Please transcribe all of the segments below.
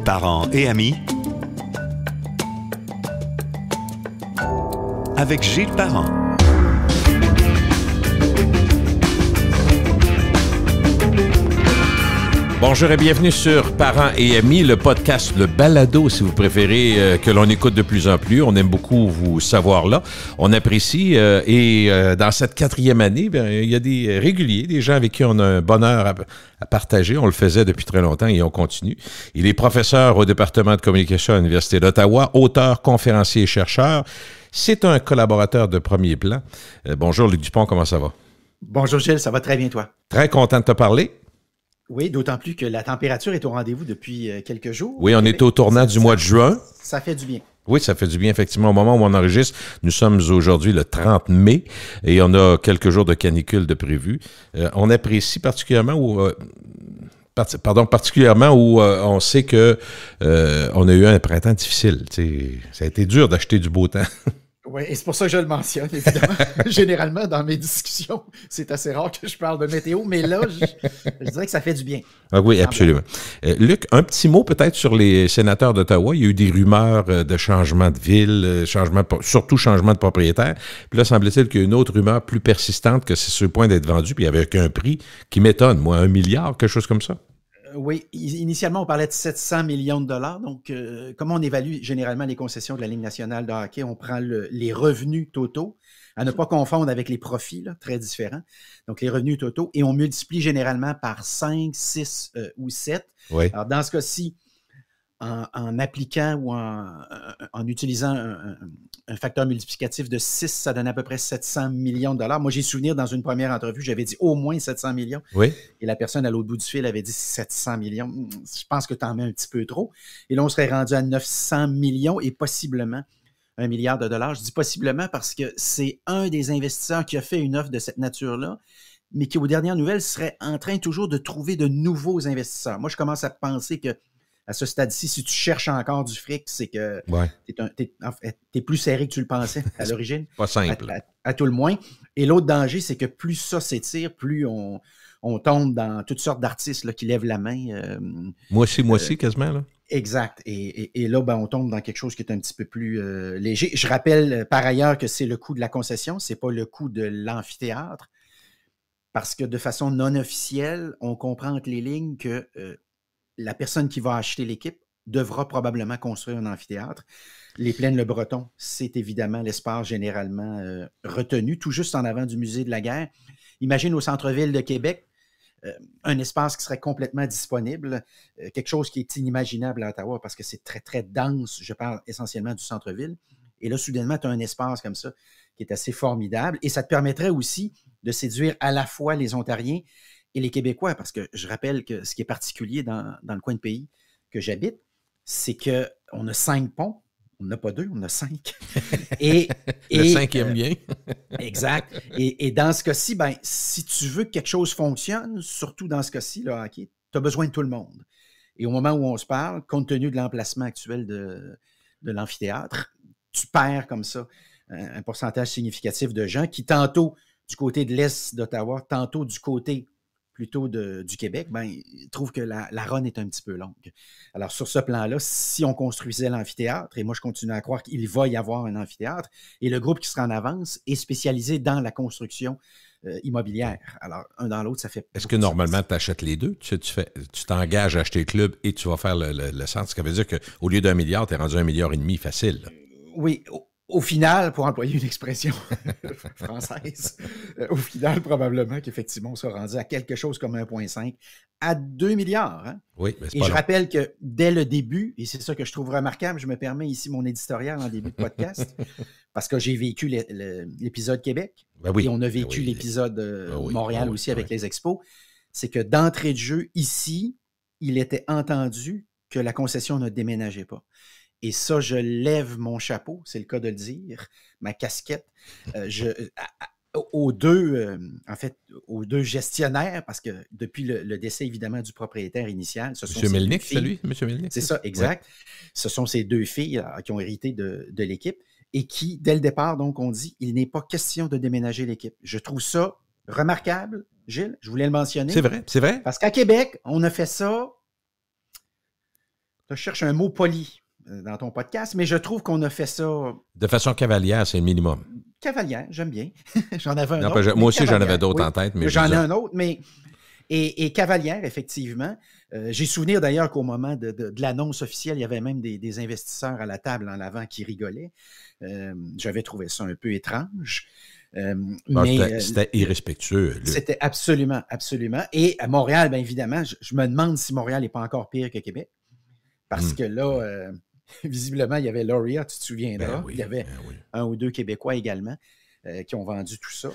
Parents et amis, avec Gilles Parent. Bonjour et bienvenue sur Parents et amis, le podcast, le balado, si vous préférez, que l'on écoute de plus en plus. On aime beaucoup vous savoir là. On apprécie et dans cette 4e année, il y a des réguliers, des gens avec qui on a un bonheur à partager. On le faisait depuis très longtemps et on continue. Il est professeur au département de communication à l'Université d'Ottawa, auteur, conférencier et chercheur. C'est un collaborateur de premier plan. Bonjour Luc Dupont, comment ça va? Bonjour Gilles, ça va très bien toi? Très content de te parler. Oui, d'autant plus que la température est au rendez-vous depuis quelques jours. Oui, on est au tournant du mois de juin. Ça fait du bien. Oui, ça fait du bien, effectivement. Au moment où on enregistre, nous sommes aujourd'hui le 30 mai et on a quelques jours de canicule de prévu. On apprécie particulièrement où on sait que on a eu un printemps difficile. T'sais, ça a été dur d'acheter du beau temps. Oui, et c'est pour ça que je le mentionne, évidemment. Généralement, dans mes discussions, c'est assez rare que je parle de météo, mais là, je dirais que ça fait du bien. Ah oui, absolument. Luc, un petit mot peut-être sur les sénateurs d'Ottawa. Il y a eu des rumeurs de changement de ville, surtout changement de propriétaire. Puis là, semble-t-il qu'il y a une autre rumeur plus persistante que c'est sur le point d'être vendu, puis avec un prix qui m'étonne, moi, 1 milliard, quelque chose comme ça. Oui, initialement, on parlait de 700 millions de dollars. Donc, comment on évalue généralement les concessions de la Ligue nationale de hockey? On prend les revenus totaux, à ne pas confondre avec les profits, là, très différents. Donc, les revenus totaux, et on multiplie généralement par 5, 6 ou 7. Oui. Alors, dans ce cas-ci, en appliquant ou en utilisant un facteur multiplicatif de 6, ça donne à peu près 700 millions de dollars. Moi, j'ai souvenir dans une première entrevue, j'avais dit au moins 700 millions. Oui. Et la personne à l'autre bout du fil avait dit 700 millions. Je pense que tu en mets un petit peu trop. Et là, on serait rendu à 900 millions et possiblement 1 milliard de dollars. Je dis possiblement parce que c'est un des investisseurs qui a fait une offre de cette nature-là, mais qui, aux dernières nouvelles, serait en train toujours de trouver de nouveaux investisseurs. Moi, je commence à penser que à ce stade-ci, si tu cherches encore du fric, c'est que t'es plus serré que tu le pensais à l'origine. Pas simple. À tout le moins. Et l'autre danger, c'est que plus ça s'étire, plus on tombe dans toutes sortes d'artistes là, qui lèvent la main. Moi aussi, quasiment. Là. Exact. Et là, on tombe dans quelque chose qui est un petit peu plus léger. Je rappelle par ailleurs que c'est le coût de la concession, c'est pas le coût de l'amphithéâtre. Parce que de façon non officielle, on comprend entre les lignes que la personne qui va acheter l'équipe devra probablement construire un amphithéâtre. Les Plaines-le-Breton, c'est évidemment l'espace généralement retenu, tout juste en avant du musée de la guerre. Imagine au centre-ville de Québec, un espace qui serait complètement disponible, quelque chose qui est inimaginable à Ottawa parce que c'est très, très dense. Je parle essentiellement du centre-ville. Et là, soudainement, tu as un espace comme ça qui est assez formidable et ça te permettrait aussi de séduire à la fois les Ontariens et les Québécois, parce que je rappelle que ce qui est particulier dans le coin de pays que j'habite, c'est qu'on a 5 ponts. On n'a pas 2, on a 5. Le 5e lien. Exact. Et dans ce cas-ci, si tu veux que quelque chose fonctionne, surtout dans ce cas-ci, le hockey, tu as besoin de tout le monde. Et au moment où on se parle, compte tenu de l'emplacement actuel de l'amphithéâtre, tu perds comme ça un pourcentage significatif de gens qui, tantôt du côté de l'Est d'Ottawa, tantôt du côté plutôt du Québec, ils trouvent que la run est un petit peu longue. Alors, sur ce plan-là, si on construisait l'amphithéâtre, et moi, je continue à croire qu'il va y avoir un amphithéâtre, et le groupe qui sera en avance est spécialisé dans la construction immobilière. Alors, un dans l'autre, ça fait... Est-ce que normalement, tu achètes les deux? Tu t'engages à acheter le club et tu vas faire le centre? Ce qui veut dire qu'au lieu d'1 milliard, tu es rendu à 1,5 milliard facile. Là. Oui, au final, pour employer une expression française, au final, probablement qu'effectivement, on sera rendu à quelque chose comme 1,5 à 2 milliards. Hein? Oui, mais c'est et pas je long. Rappelle que dès le début, et c'est ça que je trouve remarquable, je me permets ici mon éditorial en début de podcast, parce que j'ai vécu l'épisode Québec, et on a vécu l'épisode Montréal aussi avec les expos, c'est que d'entrée de jeu, ici, il était entendu que la concession ne déménageait pas. Et ça, je lève mon chapeau, c'est le cas de le dire, ma casquette, aux deux gestionnaires, parce que depuis le décès, évidemment, du propriétaire initial, ce sont M. Melnick, c'est lui, M. Melnick? C'est ça, exact. Ouais. Ce sont ces 2 filles qui ont hérité de l'équipe et qui, dès le départ, donc, ont dit, il n'est pas question de déménager l'équipe. Je trouve ça remarquable, Gilles, je voulais le mentionner. C'est vrai, c'est vrai. Parce qu'à Québec, on a fait ça je cherche un mot poli dans ton podcast, mais je trouve qu'on a fait ça... De façon cavalière, c'est le minimum. Cavalière, j'aime bien. J'en avais un Non, autre. Moi aussi, j'en avais d'autres en tête. Mais j'en ai un autre, mais... Et cavalière, effectivement. J'ai souvenir d'ailleurs qu'au moment de l'annonce officielle, il y avait même des investisseurs à la table en avant qui rigolaient. J'avais trouvé ça un peu étrange. Mais c'était irrespectueux. C'était absolument, absolument. Et à Montréal, bien évidemment, je me demande si Montréal n'est pas encore pire que Québec. Parce que là, visiblement, il y avait Lauria, tu te souviendras. Il y avait un ou deux Québécois également qui ont vendu tout ça.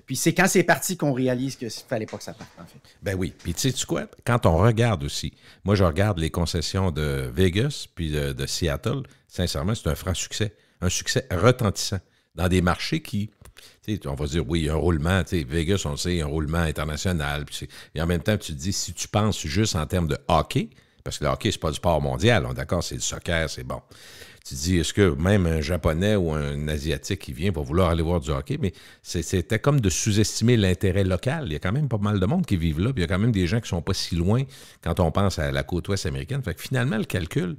Puis c'est quand c'est parti qu'on réalise qu'il ne fallait pas que ça parte, en fait. Ben oui. Puis tu sais quoi? Quand on regarde aussi, moi je regarde les concessions de Vegas puis de Seattle, sincèrement, c'est un franc succès. Un succès retentissant dans des marchés qui... On va dire, oui, il y a un roulement. Vegas, on le sait, il y a un roulement international. Et en même temps, tu te dis, si tu penses juste en termes de hockey, parce que le hockey, c'est pas du sport mondial, on est d'accord, c'est le soccer, c'est bon. Tu te dis, est-ce que même un Japonais ou un Asiatique qui vient pour vouloir aller voir du hockey, mais c'était comme de sous-estimer l'intérêt local. Il y a quand même pas mal de monde qui vivent là, puis il y a quand même des gens qui sont pas si loin quand on pense à la côte ouest américaine. Fait que finalement, le calcul...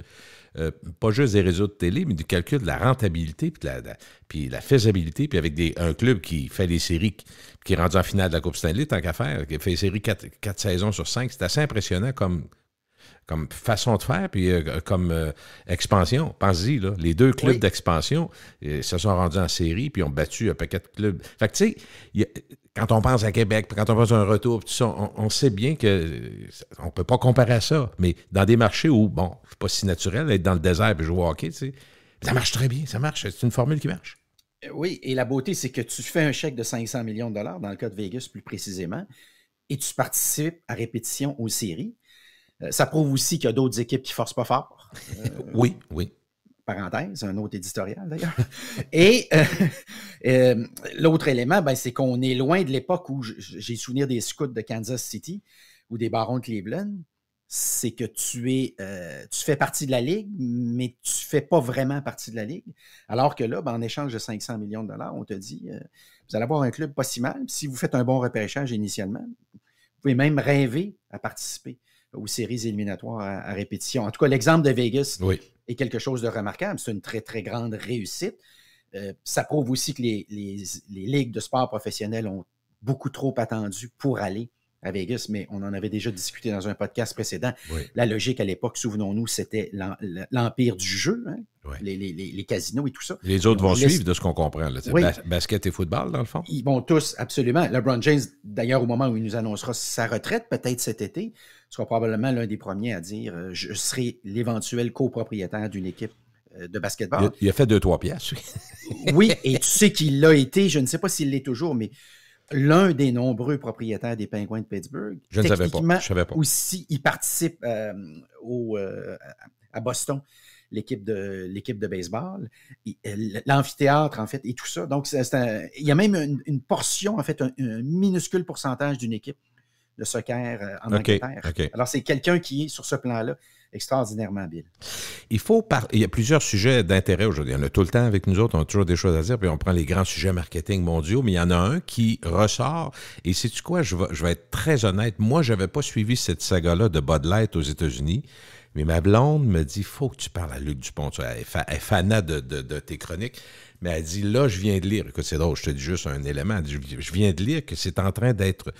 pas juste des réseaux de télé, mais du calcul de la rentabilité puis la faisabilité, puis avec un club qui fait des séries, qui est rendu en finale de la Coupe Stanley, tant qu'à faire, qui fait des séries 4 saisons sur 5, c'est assez impressionnant comme façon de faire, puis comme expansion. Pense-y, là, les deux clubs d'expansion se sont rendus en série, puis ont battu un paquet de clubs. Fait que, tu sais, quand on pense à Québec, puis quand on pense à un retour, tout ça, on sait bien qu'on ne peut pas comparer à ça. Mais dans des marchés où, bon, c'est pas si naturel d'être dans le désert et jouer au hockey, tu sais, ça marche très bien, ça marche. C'est une formule qui marche. Oui, et la beauté, c'est que tu fais un chèque de 500 millions de dollars, dans le cas de Vegas plus précisément, et tu participes à répétition aux séries. Ça prouve aussi qu'il y a d'autres équipes qui ne forcent pas fort. Oui. Parenthèse, un autre éditorial d'ailleurs. Et l'autre élément, ben, c'est qu'on est loin de l'époque où j'ai souvenir des scouts de Kansas City ou des Barons de Cleveland. C'est que tu fais partie de la Ligue, mais tu ne fais pas vraiment partie de la Ligue. Alors que là, ben, en échange de 500 millions de dollars, on te dit, vous allez avoir un club pas si mal. Si vous faites un bon repêchage initialement, vous pouvez même rêver à participer aux séries éliminatoires à répétition. En tout cas, l'exemple de Vegas est quelque chose de remarquable. C'est une très, très grande réussite. Ça prouve aussi que les ligues de sport professionnels ont beaucoup trop attendu pour aller à Vegas, mais on en avait déjà discuté dans un podcast précédent. La logique à l'époque, souvenons-nous, c'était l'empire du jeu, hein? Les casinos et tout ça. Les autres vont suivre de ce qu'on comprend. Là. Basket et football, dans le fond. Ils vont tous, absolument. LeBron James, d'ailleurs, au moment où il nous annoncera sa retraite, peut-être cet été, sera probablement l'un des premiers à dire « Je serai l'éventuel copropriétaire d'une équipe de basketball. » Il a fait 2-3 piastres. Oui, et tu sais qu'il l'a été, je ne sais pas s'il l'est toujours, mais l'un des nombreux propriétaires des Penguins de Pittsburgh. Je ne savais pas. Je savais pas. Aussi, il participe à Boston, l'équipe de baseball, l'amphithéâtre, en fait, et tout ça. Donc, il y a même une portion, en fait, un minuscule pourcentage d'une équipe de soccer en Angleterre. Alors, c'est quelqu'un qui est, sur ce plan-là, extraordinairement habile. Il y a plusieurs sujets d'intérêt aujourd'hui. On a tout le temps avec nous autres, on a toujours des choses à dire, puis on prend les grands sujets marketing mondiaux, mais il y en a un qui ressort. Et sais-tu quoi? Je vais être très honnête. Moi, je n'avais pas suivi cette saga-là de Bud Light aux États-Unis, mais ma blonde me dit, il faut que tu parles à Luc Dupont. Elle est fanat de tes chroniques. Mais elle dit, là, je viens de lire, écoute, c'est drôle, je te dis juste un élément, elle dit, je viens de lire que c'est en train d'être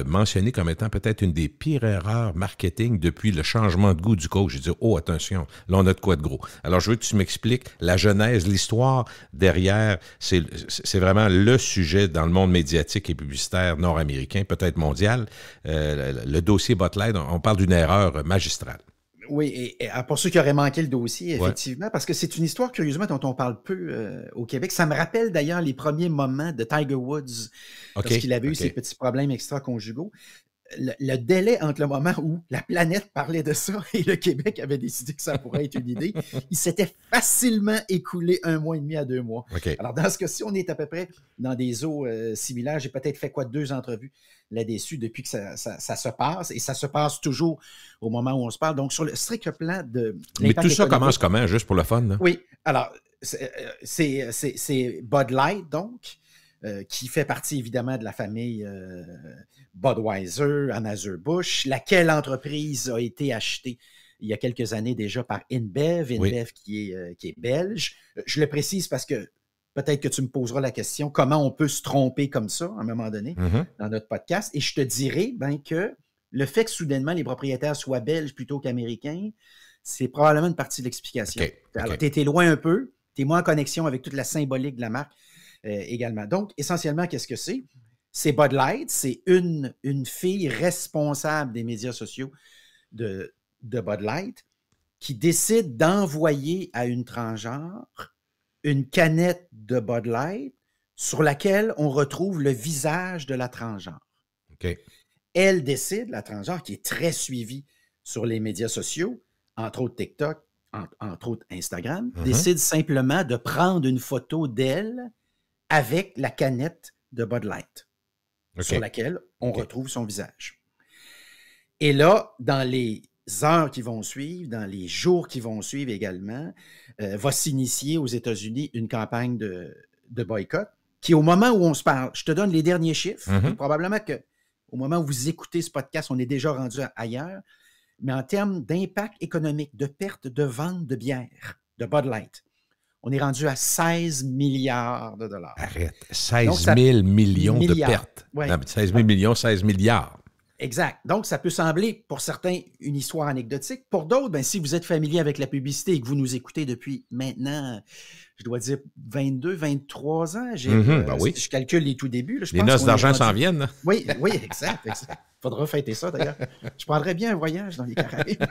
mentionné comme étant peut-être une des pires erreurs marketing depuis le changement de goût du coach. J'ai dit, oh, attention, là, on a de quoi de gros. Alors, je veux que tu m'expliques la genèse, l'histoire derrière, c'est vraiment le sujet dans le monde médiatique et publicitaire nord-américain, peut-être mondial. Le dossier Bud Light, on parle d'une erreur magistrale. Oui, et pour ceux qui auraient manqué le dossier, effectivement, parce que c'est une histoire, curieusement, dont on parle peu au Québec. Ça me rappelle d'ailleurs les premiers moments de Tiger Woods, lorsqu'il avait eu ses petits problèmes extra-conjugaux. Le délai entre le moment où la planète parlait de ça et le Québec avait décidé que ça pourrait être une idée, il s'était facilement écoulé 1 mois et demi à 2 mois. Alors, dans ce cas-ci, on est à peu près dans des eaux similaires. J'ai peut-être fait 2 entrevues là-dessus depuis que ça se passe, et ça se passe toujours au moment où on se parle. Donc, sur le strict plan de... Mais tout ça commence comment, juste pour le fun? Là? Oui, alors, c'est Bud Light, donc, qui fait partie évidemment de la famille Budweiser, Anheuser-Busch, laquelle entreprise a été achetée il y a quelques années déjà par InBev qui est belge. Je le précise parce que peut-être que tu me poseras la question, comment on peut se tromper comme ça à un moment donné dans notre podcast? Et je te dirais que le fait que soudainement les propriétaires soient belges plutôt qu'américains, c'est probablement une partie de l'explication. Okay. Alors, tu étais loin un peu, tu es moins en connexion avec toute la symbolique de la marque également. Donc, essentiellement, qu'est-ce que c'est? C'est Bud Light, c'est une fille responsable des médias sociaux de Bud Light qui décide d'envoyer à une transgenre une canette de Bud Light sur laquelle on retrouve le visage de la transgenre. Okay. Elle décide, la transgenre, qui est très suivie sur les médias sociaux, entre autres TikTok, entre autres Instagram, décide simplement de prendre une photo d'elle avec la canette de Bud Light sur laquelle on retrouve son visage. Et là, dans les heures qui vont suivre, dans les jours qui vont suivre également, va s'initier aux États-Unis une campagne de boycott qui, au moment où on se parle, je te donne les derniers chiffres, probablement qu'au moment où vous écoutez ce podcast, on est déjà rendu ailleurs, mais en termes d'impact économique, de perte de vente de bière, de Bud Light, on est rendu à 16 milliards de dollars. Arrête, 16 000 millions de pertes. Ouais. Non, mais 16 000 millions, 16 milliards. Exact. Donc, ça peut sembler, pour certains, une histoire anecdotique. Pour d'autres, si vous êtes familier avec la publicité et que vous nous écoutez depuis maintenant, je dois dire 22, 23 ans, je calcule les tout débuts. Là, les noces d'argent s'en viennent. Hein? Oui, exact. Faudra fêter ça, d'ailleurs. Je prendrais bien un voyage dans les Caraïbes.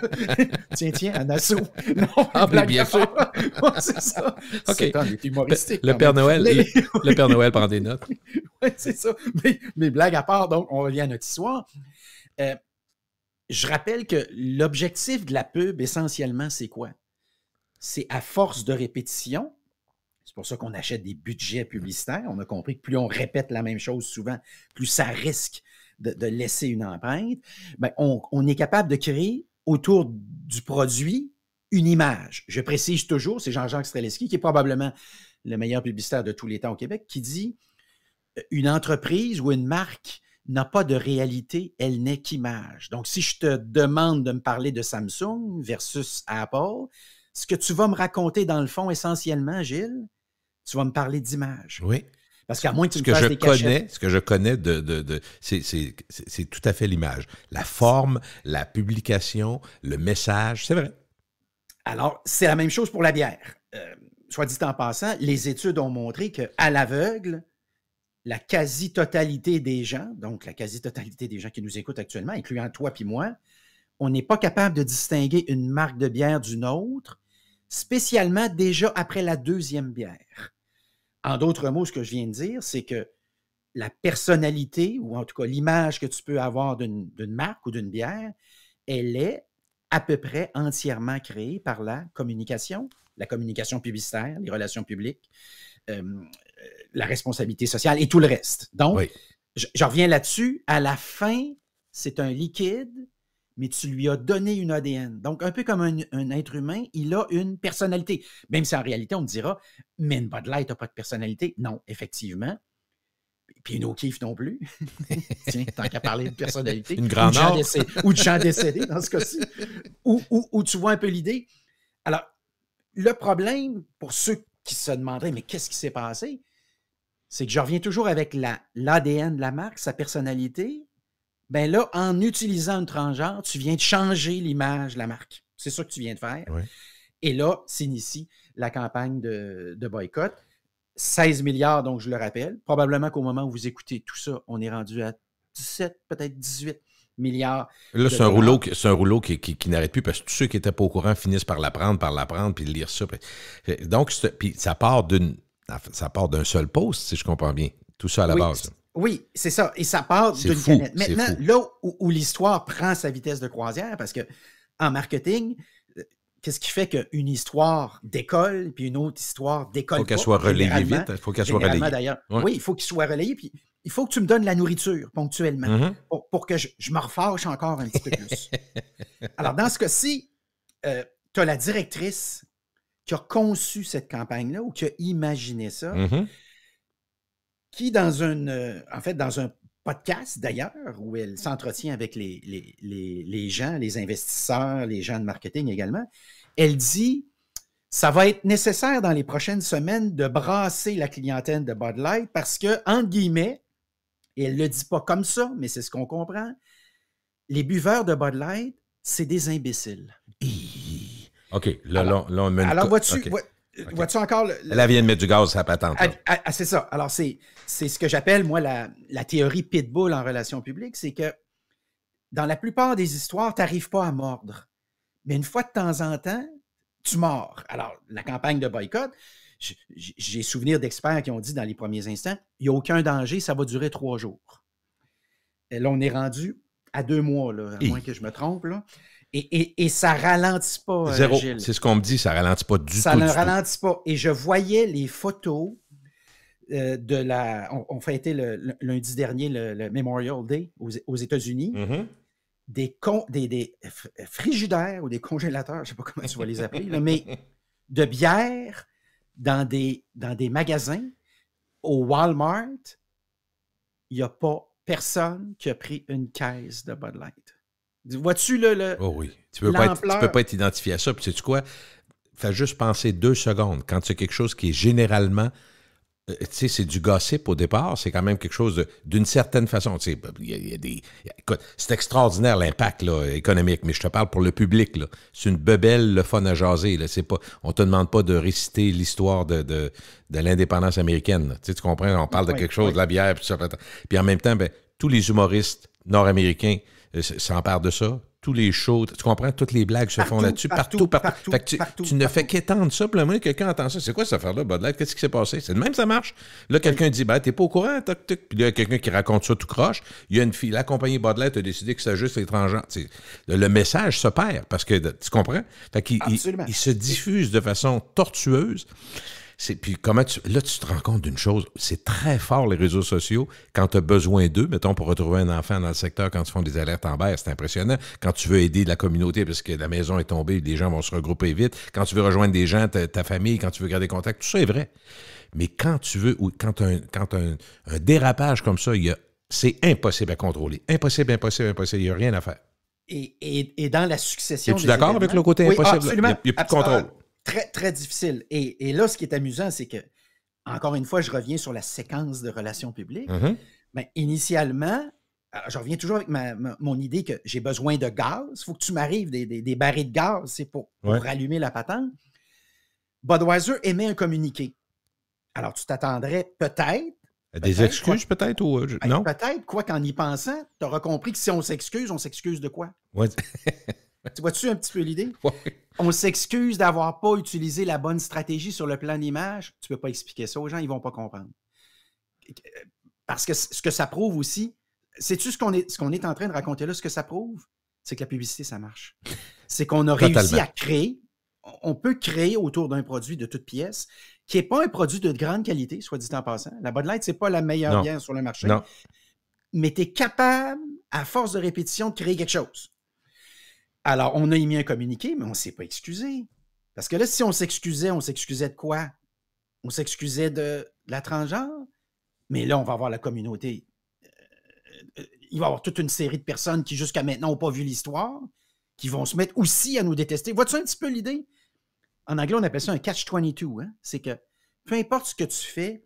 tiens, à Nassau. Non, bien sûr. C'est ça. OK. On est humoristique. Le Père Noël, le Père Noël prend des notes. Oui, c'est ça. Mais blague à part, donc, on revient à notre histoire. Je rappelle que l'objectif de la pub, essentiellement, c'est quoi? C'est à force de répétition. C'est pour ça qu'on achète des budgets publicitaires. On a compris que plus on répète la même chose souvent, plus ça risque de laisser une empreinte. On est capable de créer autour du produit une image. Je précise toujours, c'est Jean-Jacques Streleski, qui est probablement le meilleur publicitaire de tous les temps au Québec, qui dit « Une entreprise ou une marque n'a pas de réalité, elle n'est qu'image. » Donc, si je te demande de me parler de Samsung versus Apple, ce que tu vas me raconter dans le fond, essentiellement, Gilles, tu vas me parler d'image. Oui. Parce qu'à moins que tu me fasses des cachettes. Ce que je connais c'est tout à fait l'image. La forme, la publication, le message, c'est vrai. Alors, c'est la même chose pour la bière. Soit dit en passant, les études ont montré qu'à l'aveugle, la quasi-totalité des gens, donc la quasi-totalité des gens qui nous écoutent actuellement, incluant toi puis moi, on n'est pas capable de distinguer une marque de bière d'une autre, spécialement déjà après la deuxième bière. En d'autres mots, ce que je viens de dire, c'est que la personnalité, ou en tout cas l'image que tu peux avoir d'une marque ou d'une bière, elle est à peu près entièrement créée par la communication publicitaire, les relations publiques, la responsabilité sociale et tout le reste. Donc, je reviens là-dessus. À la fin, c'est un liquide, mais tu lui as donné une ADN. Donc, un peu comme un être humain, il a une personnalité. Même si en réalité, on me dira, mais une Bud Light n'a pas de personnalité. Non, effectivement. Puis une O'Keeffe non plus. Tiens, tant qu'à parler de personnalité. Une grande ou de gens décédés, dans ce cas-ci. Où tu vois un peu l'idée. Alors, le problème, pour ceux qui se demanderaient, mais qu'est-ce qui s'est passé? C'est que je reviens toujours avec l'ADN de la marque, sa personnalité. Ben là, en utilisant une transgenre, tu viens de changer l'image de la marque. C'est ça que tu viens de faire. Oui. Et là, s'initie la campagne de boycott. 16 milliards, donc je le rappelle. Probablement qu'au moment où vous écoutez tout ça, on est rendu à 17, peut-être 18 milliards. Là, c'est un rouleau qui n'arrête plus parce que tous ceux qui n'étaient pas au courant finissent par l'apprendre, puis lire ça. Donc, puis ça part d'un seul post, si je comprends bien. Tout ça à la base. Oui, c'est ça. Et ça part d'une canette. Maintenant, là où l'histoire prend sa vitesse de croisière, parce que en marketing, qu'est-ce qui fait qu'une histoire décolle, puis une autre histoire décolle pas? Il faut qu'elle soit relayée vite. Il faut qu'elle soit relayée. D'ailleurs. Oui, il faut qu'il soit relayé, puis il faut que tu me donnes la nourriture ponctuellement pour que je me refâche encore un petit peu plus. Alors, dans ce cas-ci, tu as la directrice qui a conçu cette campagne-là ou qui a imaginé ça, qui, dans un podcast, d'ailleurs, où elle s'entretient avec les gens, les investisseurs, les gens de marketing également. Elle dit, ça va être nécessaire dans les prochaines semaines de brasser la clientèle de Bud Light parce que, entre guillemets, et elle ne le dit pas comme ça, mais c'est ce qu'on comprend, les buveurs de Bud Light, c'est des imbéciles. OK, là, on met une... Alors, vois-tu... Okay. Vois-tu encore... Elle vient de mettre du gaz à la patente. C'est ça. Alors, c'est ce que j'appelle, moi, la théorie pitbull en relations publiques, c'est que dans la plupart des histoires, tu n'arrives pas à mordre. Mais une fois de temps en temps, tu mords. Alors, la campagne de boycott, j'ai souvenir d'experts qui ont dit dans les premiers instants, il n'y a aucun danger, ça va durer 3 jours. Et là, on est rendu à 2 mois, là, à moins que je me trompe, là. Et ça ne ralentit pas, Zéro. Gilles. C'est ce qu'on me dit, ça ne ralentit pas du tout. Ça ne ralentit pas. Et je voyais les photos de la... On fêtait le lundi dernier le Memorial Day aux États-Unis. Mm-hmm. Des frigidaires ou des congélateurs, je ne sais pas comment tu vas les appeler, là, mais de bière dans des magasins. Au Walmart, il n'y a pas personne qui a pris une caisse de Bud Light. Vois-tu le oh oui. Tu peux pas être identifié à ça. Puis sais-tu quoi? Fais juste penser 2 secondes. Quand tu as quelque chose qui est généralement... tu sais, c'est du gossip au départ. C'est quand même quelque chose d'une certaine façon. Tu sais, écoute, c'est extraordinaire l'impact là, économique, mais je te parle pour le public. Là. C'est une bebelle, le fun à jaser. Là. C'est pas, on te demande pas de réciter l'histoire de l'indépendance américaine. Tu sais, tu comprends? On parle de quelque chose, de la bière, puis ça. Puis en même temps, ben, tous les humoristes nord-américains s'emparent de ça. Tous les shows, tu comprends? Toutes les blagues se font là-dessus. Partout. Fait que tu ne fais qu'étendre ça. Puis là, quelqu'un entend ça. C'est quoi cette affaire-là, Bud Light? Qu'est-ce qui s'est passé? C'est de même, ça marche. Là, quelqu'un dit, ben, t'es pas au courant, toc, toc. Puis là, il y a quelqu'un qui raconte ça tout croche. Il y a une fille, la compagnie Bud Light a décidé que c'est juste l'étranger. Le message se perd parce que, tu comprends? Fait qu'il il se diffuse de façon tortueuse. Puis là, tu te rends compte d'une chose, c'est très fort les réseaux sociaux quand tu as besoin d'eux, mettons pour retrouver un enfant dans le secteur quand ils font des alertes en berre, c'est impressionnant. Quand tu veux aider la communauté parce que la maison est tombée, les gens vont se regrouper vite. Quand tu veux rejoindre des gens, ta famille, quand tu veux garder contact, tout ça est vrai. Mais quand tu veux, ou quand un dérapage comme ça, c'est impossible à contrôler. Impossible, il n'y a rien à faire. Et dans la succession... Es-tu d'accord avec le côté impossible? Oui, absolument. Il n'y a plus de contrôle. Très, très difficile. Et là, ce qui est amusant, c'est que, encore une fois, je reviens sur la séquence de relations publiques. Mm-hmm. Ben, initialement, je reviens toujours avec mon idée que j'ai besoin de gaz. Il faut que tu m'arrives des barils de gaz, c'est pour rallumer la patente. Budweiser émet un communiqué. Alors, tu t'attendrais peut-être... Des excuses peut-être ou non? Peut-être, quoi qu'en y pensant, tu auras compris que si on s'excuse de quoi? Oui. Tu vois-tu un petit peu l'idée? Oui. On s'excuse d'avoir pas utilisé la bonne stratégie sur le plan d'image. Tu peux pas expliquer ça aux gens, ils vont pas comprendre. Parce que ce que ça prouve aussi, sais-tu ce qu'on est en train de raconter là, ce que ça prouve? C'est que la publicité, ça marche. C'est qu'on a réussi à créer, on peut créer autour d'un produit de toute pièce qui n'est pas un produit de grande qualité, soit dit en passant. La Bud Light, c'est pas la meilleure bière sur le marché. Non. Mais tu es capable, à force de répétition, de créer quelque chose. Alors, on a émis un communiqué, mais on ne s'est pas excusé. Parce que là, si on s'excusait de quoi? On s'excusait de la transgenre. Mais là, on va avoir la communauté. Il va y avoir toute une série de personnes qui, jusqu'à maintenant, n'ont pas vu l'histoire, qui vont se mettre aussi à nous détester. Vois-tu un petit peu l'idée? En anglais, on appelle ça un catch-22. Hein? C'est que peu importe ce que tu fais,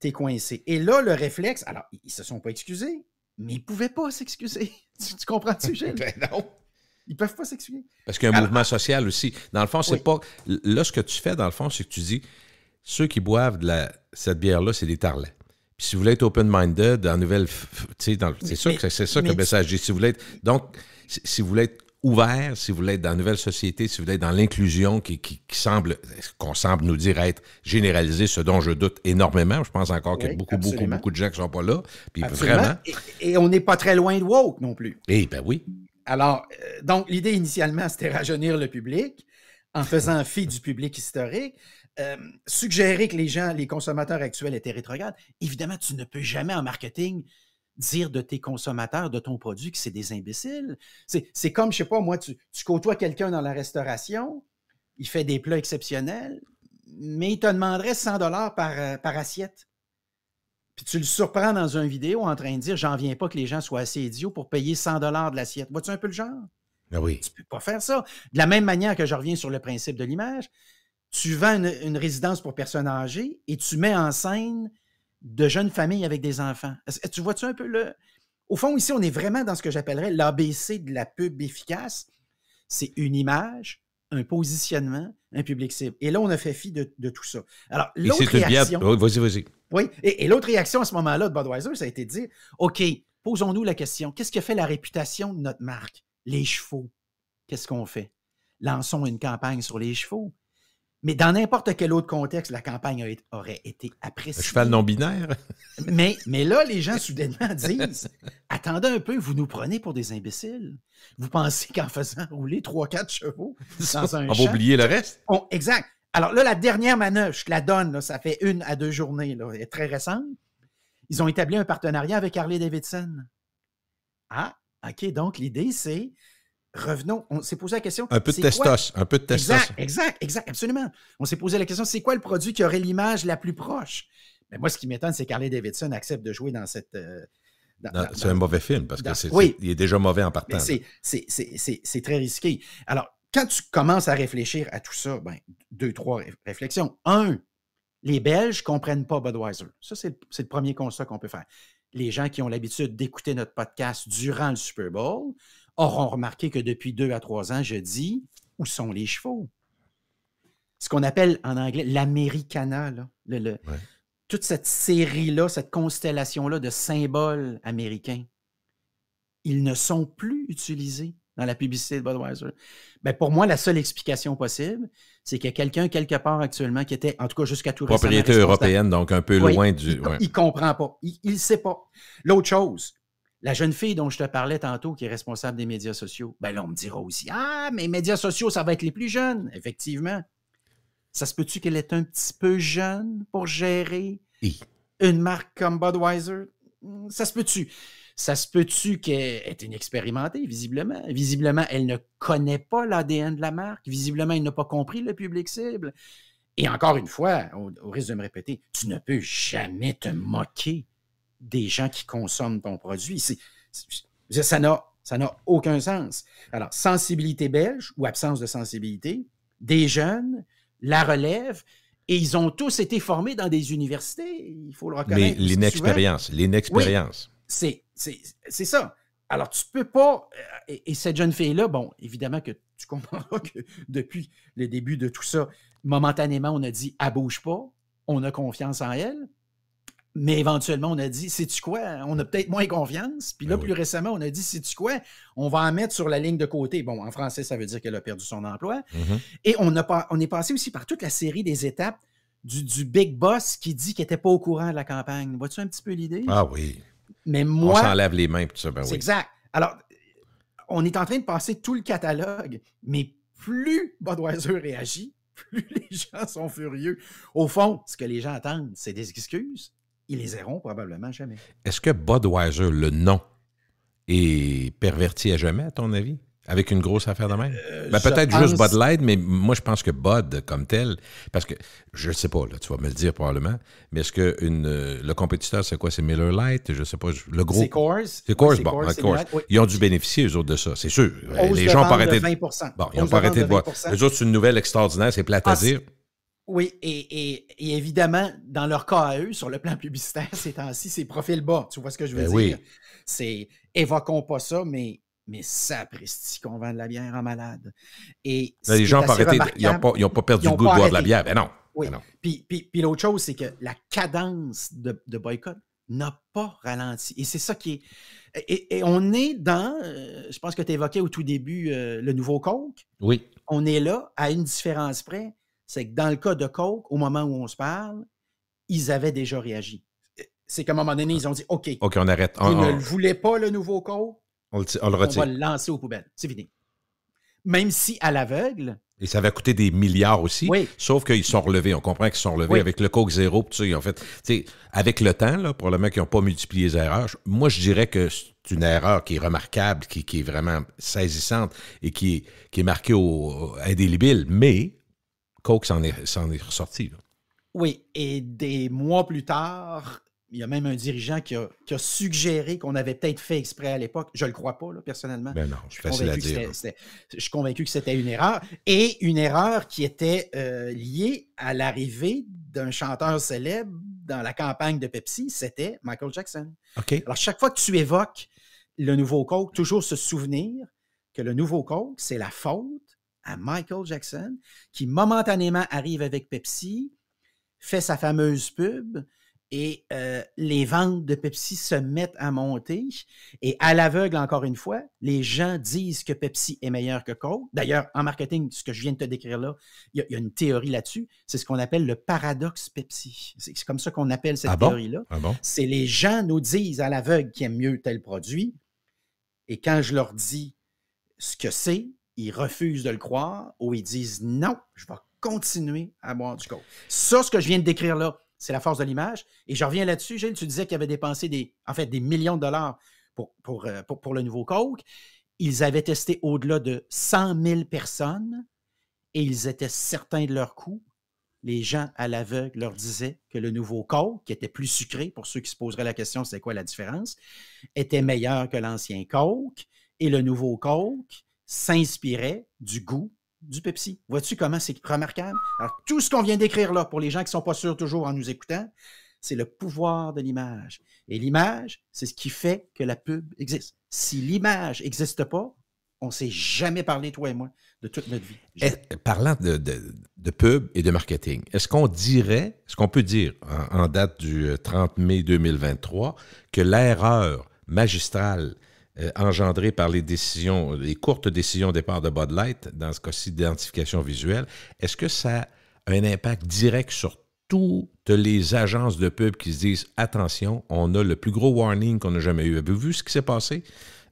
tu es coincé. Et là, le réflexe, alors, ils ne se sont pas excusés, mais ils ne pouvaient pas s'excuser. Tu comprends-tu, Gilles? Ben non. Ils ne peuvent pas s'excuser. Parce qu'il y a un mouvement social aussi. Dans le fond, c'est pas... Là, ce que tu fais, dans le fond, c'est que tu dis, ceux qui boivent cette bière-là, c'est des tarlets. Puis si vous voulez être open-minded, en nouvelle... C'est ça que le message dit. Si vous voulez être... Donc, si vous voulez être ouvert, si vous voulez être dans la nouvelle société, si vous voulez être dans l'inclusion qu'on semble nous dire être généralisée, ce dont je doute énormément. Je pense encore qu'il y a beaucoup de gens qui ne sont pas là. Puis vraiment... Et on n'est pas très loin de woke non plus. Eh bien oui. Alors, donc, l'idée initialement, c'était rajeunir le public en faisant fi du public historique, suggérer que les consommateurs actuels étaient rétrogrades. Évidemment, tu ne peux jamais en marketing dire de tes consommateurs, de ton produit, que c'est des imbéciles. C'est comme, je ne sais pas, moi, tu côtoies quelqu'un dans la restauration, il fait des plats exceptionnels, mais il te demanderait 100 $ par assiette. puis tu le surprends dans une vidéo en train de dire « J'en viens pas que les gens soient assez idiots pour payer 100 $ de l'assiette. » Vois-tu un peu le genre? Ah oui. Tu peux pas faire ça. De la même manière que je reviens sur le principe de l'image, tu vends une résidence pour personnes âgées et tu mets en scène de jeunes familles avec des enfants. Tu vois-tu un peu le... Au fond, ici, on est vraiment dans ce que j'appellerais l'ABC de la pub efficace. C'est une image, un positionnement, un public cible. Et là, on a fait fi de tout ça. Alors, l'autre réaction... Vas-y. Oui, et l'autre réaction à ce moment-là de Budweiser, ça a été de dire, OK, posons-nous la question, qu'est-ce qui a fait la réputation de notre marque? Les chevaux. Qu'est-ce qu'on fait? Lançons une campagne sur les chevaux. Mais dans n'importe quel autre contexte, la campagne aurait été appréciée. Un cheval non-binaire? Mais là, les gens, soudainement, disent « Attendez un peu, vous nous prenez pour des imbéciles. Vous pensez qu'en faisant rouler 3-4 chevaux dans un champ... » On va oublier le reste? Exact. Alors là, la dernière manœuvre, je te la donne, là, ça fait 1 à 2 journées, là, elle est très récente. Ils ont établi un partenariat avec Harley-Davidson. Ah, OK, donc l'idée, c'est... Revenons, on s'est posé la question... Un peu de testos, un peu de testos. Exact, absolument. On s'est posé la question, c'est quoi le produit qui aurait l'image la plus proche? Mais moi, ce qui m'étonne, c'est qu'Harley-Davidson accepte de jouer dans cette... c'est un mauvais film, parce que il est déjà mauvais en partant. C'est très risqué. Alors, quand tu commences à réfléchir à tout ça, 2, 3 réflexions. 1, les Belges ne comprennent pas Budweiser. Ça, c'est le premier constat qu'on peut faire. Les gens qui ont l'habitude d'écouter notre podcast durant le Super Bowl auront remarqué que depuis 2 à 3 ans, je dis « Où sont les chevaux? » Ce qu'on appelle en anglais l'Americana, là, toute cette série-là, cette constellation-là de symboles américains, ils ne sont plus utilisés dans la publicité de Budweiser. Pour moi, la seule explication possible, c'est qu'il y a quelqu'un quelque part actuellement qui était, en tout cas jusqu'à tout récemment... Propriété européenne, donc un peu loin du... Il ne comprend pas. Il ne sait pas. L'autre chose, la jeune fille dont je te parlais tantôt, qui est responsable des médias sociaux, là, on me dira aussi, « Ah, mais les médias sociaux, ça va être les plus jeunes. » Effectivement. Ça se peut-tu qu'elle est un petit peu jeune pour gérer une marque comme Budweiser? Ça se peut-tu? Ça se peut-tu qu'elle est inexpérimentée, visiblement? Visiblement, elle ne connaît pas l'ADN de la marque. Visiblement, elle n'a pas compris le public cible. Et encore une fois, au risque de me répéter, tu ne peux jamais te moquer des gens qui consomment ton produit. Ça n'a aucun sens. Alors, sensibilité belge ou absence de sensibilité, des jeunes, la relève, et ils ont tous été formés dans des universités, il faut le reconnaître. Mais l'inexpérience. Oui, c'est ça. Alors, tu peux pas... Et cette jeune fille-là, bon, évidemment que tu comprendras que depuis le début de tout ça, momentanément, on a dit « elle bouge pas », on a confiance en elle, mais éventuellement, on a dit « sais-tu quoi, on a peut-être moins confiance », puis là, plus récemment, on a dit « sais-tu quoi, on va en mettre sur la ligne de côté ». Bon, en français, ça veut dire qu'elle a perdu son emploi. Et on est passé aussi par toute la série des étapes du big boss qui dit qu'il n'était pas au courant de la campagne. Vois-tu un petit peu l'idée? Ah oui. Mais moi, on s'en lave les mains, tout ça. C'est exact. Alors, on est en train de passer tout le catalogue, mais plus Budweiser réagit, plus les gens sont furieux. Au fond, ce que les gens attendent, c'est des excuses. Ils les auront probablement jamais. Est-ce que Budweiser, le nom, est perverti à jamais, à ton avis? Avec une grosse affaire de même? Peut-être juste Bud Light, mais moi, je pense que Bud, comme tel, parce que, je ne sais pas, là, tu vas me le dire probablement, mais est-ce que le compétiteur, c'est quoi? C'est Miller Lite? Je ne sais pas. Le gros... C'est Coors. C'est Coors, bon, Coors. Oui. Ils ont dû bénéficier, eux autres, de ça, c'est sûr. Les gens n'ont pas arrêté de... 20%. Bon, ils n'ont pas arrêté de boire. Eux autres, c'est une nouvelle extraordinaire, c'est plate à dire. Oui, et évidemment, dans leur cas à eux, sur le plan publicitaire, ces temps-ci, c'est profil bas. Tu vois ce que je veux dire? Oui. C'est, évoquons pas ça, mais sapristi qu'on vend de la bière en malade. Et là, les gens n'ont pas arrêté, ils n'ont pas perdu le goût de boire de la bière. Ben non. Oui. Ben non. Puis l'autre chose, c'est que la cadence de boycott n'a pas ralenti. Et c'est ça qui est... Et on est dans, je pense que tu évoquais au tout début le nouveau Coke. Oui. On est là à une différence près. C'est que dans le cas de Coke, au moment où on se parle, ils avaient déjà réagi. C'est qu'à un moment donné, ils ont dit « OK, on arrête. Vous ne le voulez pas, le nouveau Coke? On le retire. On va le lancer aux poubelles. C'est fini. » Même si à l'aveugle... Et ça va coûter des milliards aussi. Oui. Sauf qu'ils sont relevés. On comprend qu'ils sont relevés avec le Coke Zéro. Tout ça, ils ont fait... Avec le temps, là, probablement qu'ils n'ont pas multiplié les erreurs. Moi, je dirais que c'est une erreur qui est remarquable, qui est vraiment saisissante et qui est marquée indélébile. Mais Coke s'en est ressorti. Là. Oui. Et des mois plus tard... Il y a même un dirigeant qui a suggéré qu'on avait peut-être fait exprès à l'époque. Je ne le crois pas, là, personnellement. Ben non, c'est facile à dire. Je suis convaincu que c'était une erreur. Et une erreur qui était liée à l'arrivée d'un chanteur célèbre dans la campagne de Pepsi, c'était Michael Jackson. OK. Alors, chaque fois que tu évoques le nouveau Coke, toujours se souvenir que le nouveau Coke, c'est la faute à Michael Jackson, qui momentanément arrive avec Pepsi, fait sa fameuse pub, et les ventes de Pepsi se mettent à monter. Et à l'aveugle, encore une fois, les gens disent que Pepsi est meilleur que Coke. D'ailleurs, en marketing, ce que je viens de te décrire là, il y a une théorie là-dessus. C'est ce qu'on appelle le paradoxe Pepsi. C'est comme ça qu'on appelle cette théorie-là. Ah bon? C'est les gens nous disent à l'aveugle qu'ils aiment mieux tel produit. Et quand je leur dis ce que c'est, ils refusent de le croire ou ils disent non, je vais continuer à boire du Coke. Ça, ce que je viens de décrire là, c'est la force de l'image. Et je reviens là-dessus, Gilles, tu disais qu'ils avaient dépensé des millions de dollars pour le nouveau Coke. Ils avaient testé au-delà de 100 000 personnes et ils étaient certains de leur coût. Les gens à l'aveugle leur disaient que le nouveau Coke, qui était plus sucré, pour ceux qui se poseraient la question, c'est quoi la différence, était meilleur que l'ancien Coke. Et le nouveau Coke s'inspirait du goût du Pepsi. Vois-tu comment c'est remarquable? Alors, tout ce qu'on vient d'écrire là, pour les gens qui ne sont pas sûrs toujours en nous écoutant, c'est le pouvoir de l'image. Et l'image, c'est ce qui fait que la pub existe. Si l'image n'existe pas, on ne s'est jamais parlé, toi et moi, de toute notre vie. Parlant de pub et de marketing, est-ce qu'on peut dire, en date du 30 mai 2023, que l'erreur magistrale engendrée par les courtes décisions au départ de Bud Light, dans ce cas-ci d'identification visuelle, est-ce que ça a un impact direct sur toutes les agences de pub qui se disent « Attention, on a le plus gros warning qu'on n'a jamais eu. » Avez-vous vu ce qui s'est passé?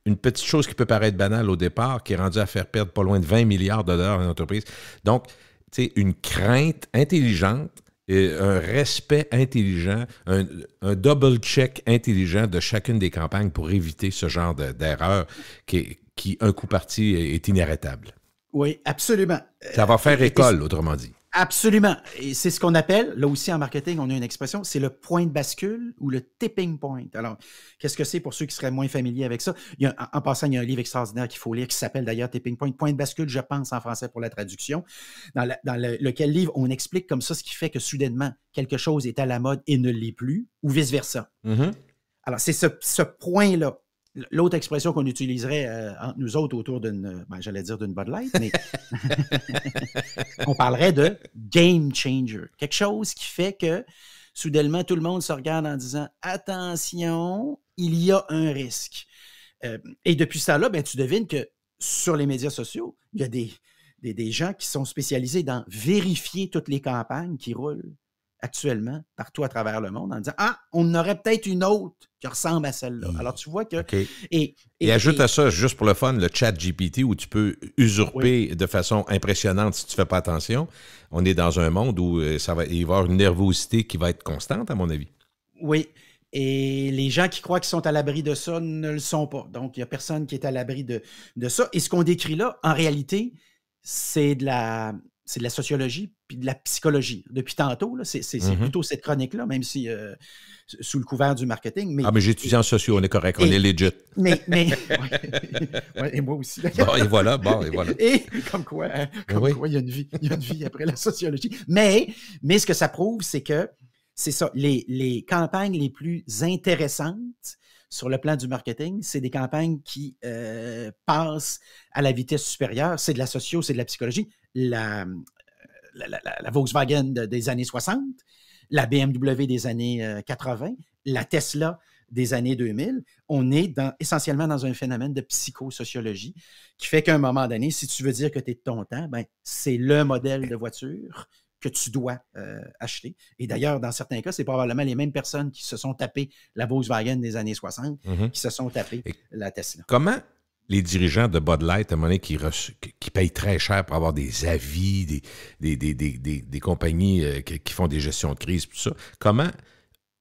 Une petite chose qui peut paraître banale au départ, qui est rendue à faire perdre pas loin de 20 milliards de dollars à une entreprise. Donc, tu sais, une crainte intelligente, un respect intelligent, un double-check intelligent de chacune des campagnes pour éviter ce genre d'erreur qui, un coup parti, est inarrêtable. Oui, absolument. Ça va faire école, autrement dit. Absolument. Et c'est ce qu'on appelle, là aussi en marketing, on a une expression, c'est le point de bascule ou le tipping point. Alors, qu'est-ce que c'est pour ceux qui seraient moins familiers avec ça? En passant, il y a un livre extraordinaire qu'il faut lire qui s'appelle d'ailleurs Tipping Point. Point de bascule, je pense, en français pour la traduction, dans lequel livre on explique comme ça ce qui fait que soudainement, quelque chose est à la mode et ne l'est plus, ou vice-versa. Mm-hmm. Alors, c'est ce point-là. L'autre expression qu'on utiliserait entre nous autres autour d'une Bud Light, mais on parlerait de game changer. Quelque chose qui fait que soudainement, tout le monde se regarde en disant « Attention, il y a un risque ». Et depuis ça là, tu devines que sur les médias sociaux, il y a des gens qui sont spécialisés dans vérifier toutes les campagnes qui roulent actuellement partout à travers le monde en disant « Ah, on en aurait peut-être une autre qui ressemble à celle-là. » Alors, tu vois que... Okay. Et ajoute à ça, juste pour le fun, le chat GPT où tu peux usurper de façon impressionnante si tu ne fais pas attention. On est dans un monde où il va y avoir une nervosité qui va être constante, à mon avis. Oui. Et les gens qui croient qu'ils sont à l'abri de ça ne le sont pas. Donc, il n'y a personne qui est à l'abri de ça. Et ce qu'on décrit là, en réalité, c'est de la sociologie puis de la psychologie. Depuis tantôt, là, c'est plutôt cette chronique-là, même si sous le couvert du marketing. Mais j'étudie en socio, on est correct, on est legit. Ouais, et moi aussi. Bon, et voilà. Et comme quoi, il y a une vie après la sociologie. Mais ce que ça prouve, c'est que c'est ça, les campagnes les plus intéressantes sur le plan du marketing, c'est des campagnes qui passent à la vitesse supérieure. C'est de la socio, c'est de la psychologie. La Volkswagen des années 60, la BMW des années 80, la Tesla des années 2000, on est essentiellement dans un phénomène de psychosociologie qui fait qu'à un moment donné, si tu veux dire que tu es de ton temps, c'est le modèle de voiture que tu dois acheter. Et d'ailleurs, dans certains cas, c'est probablement les mêmes personnes qui se sont tapées la Volkswagen des années 60 qui se sont tapées la Tesla. Comment les dirigeants de Bud Light, à un moment donné, qui payent très cher pour avoir des avis, des compagnies qui font des gestions de crise, tout ça, comment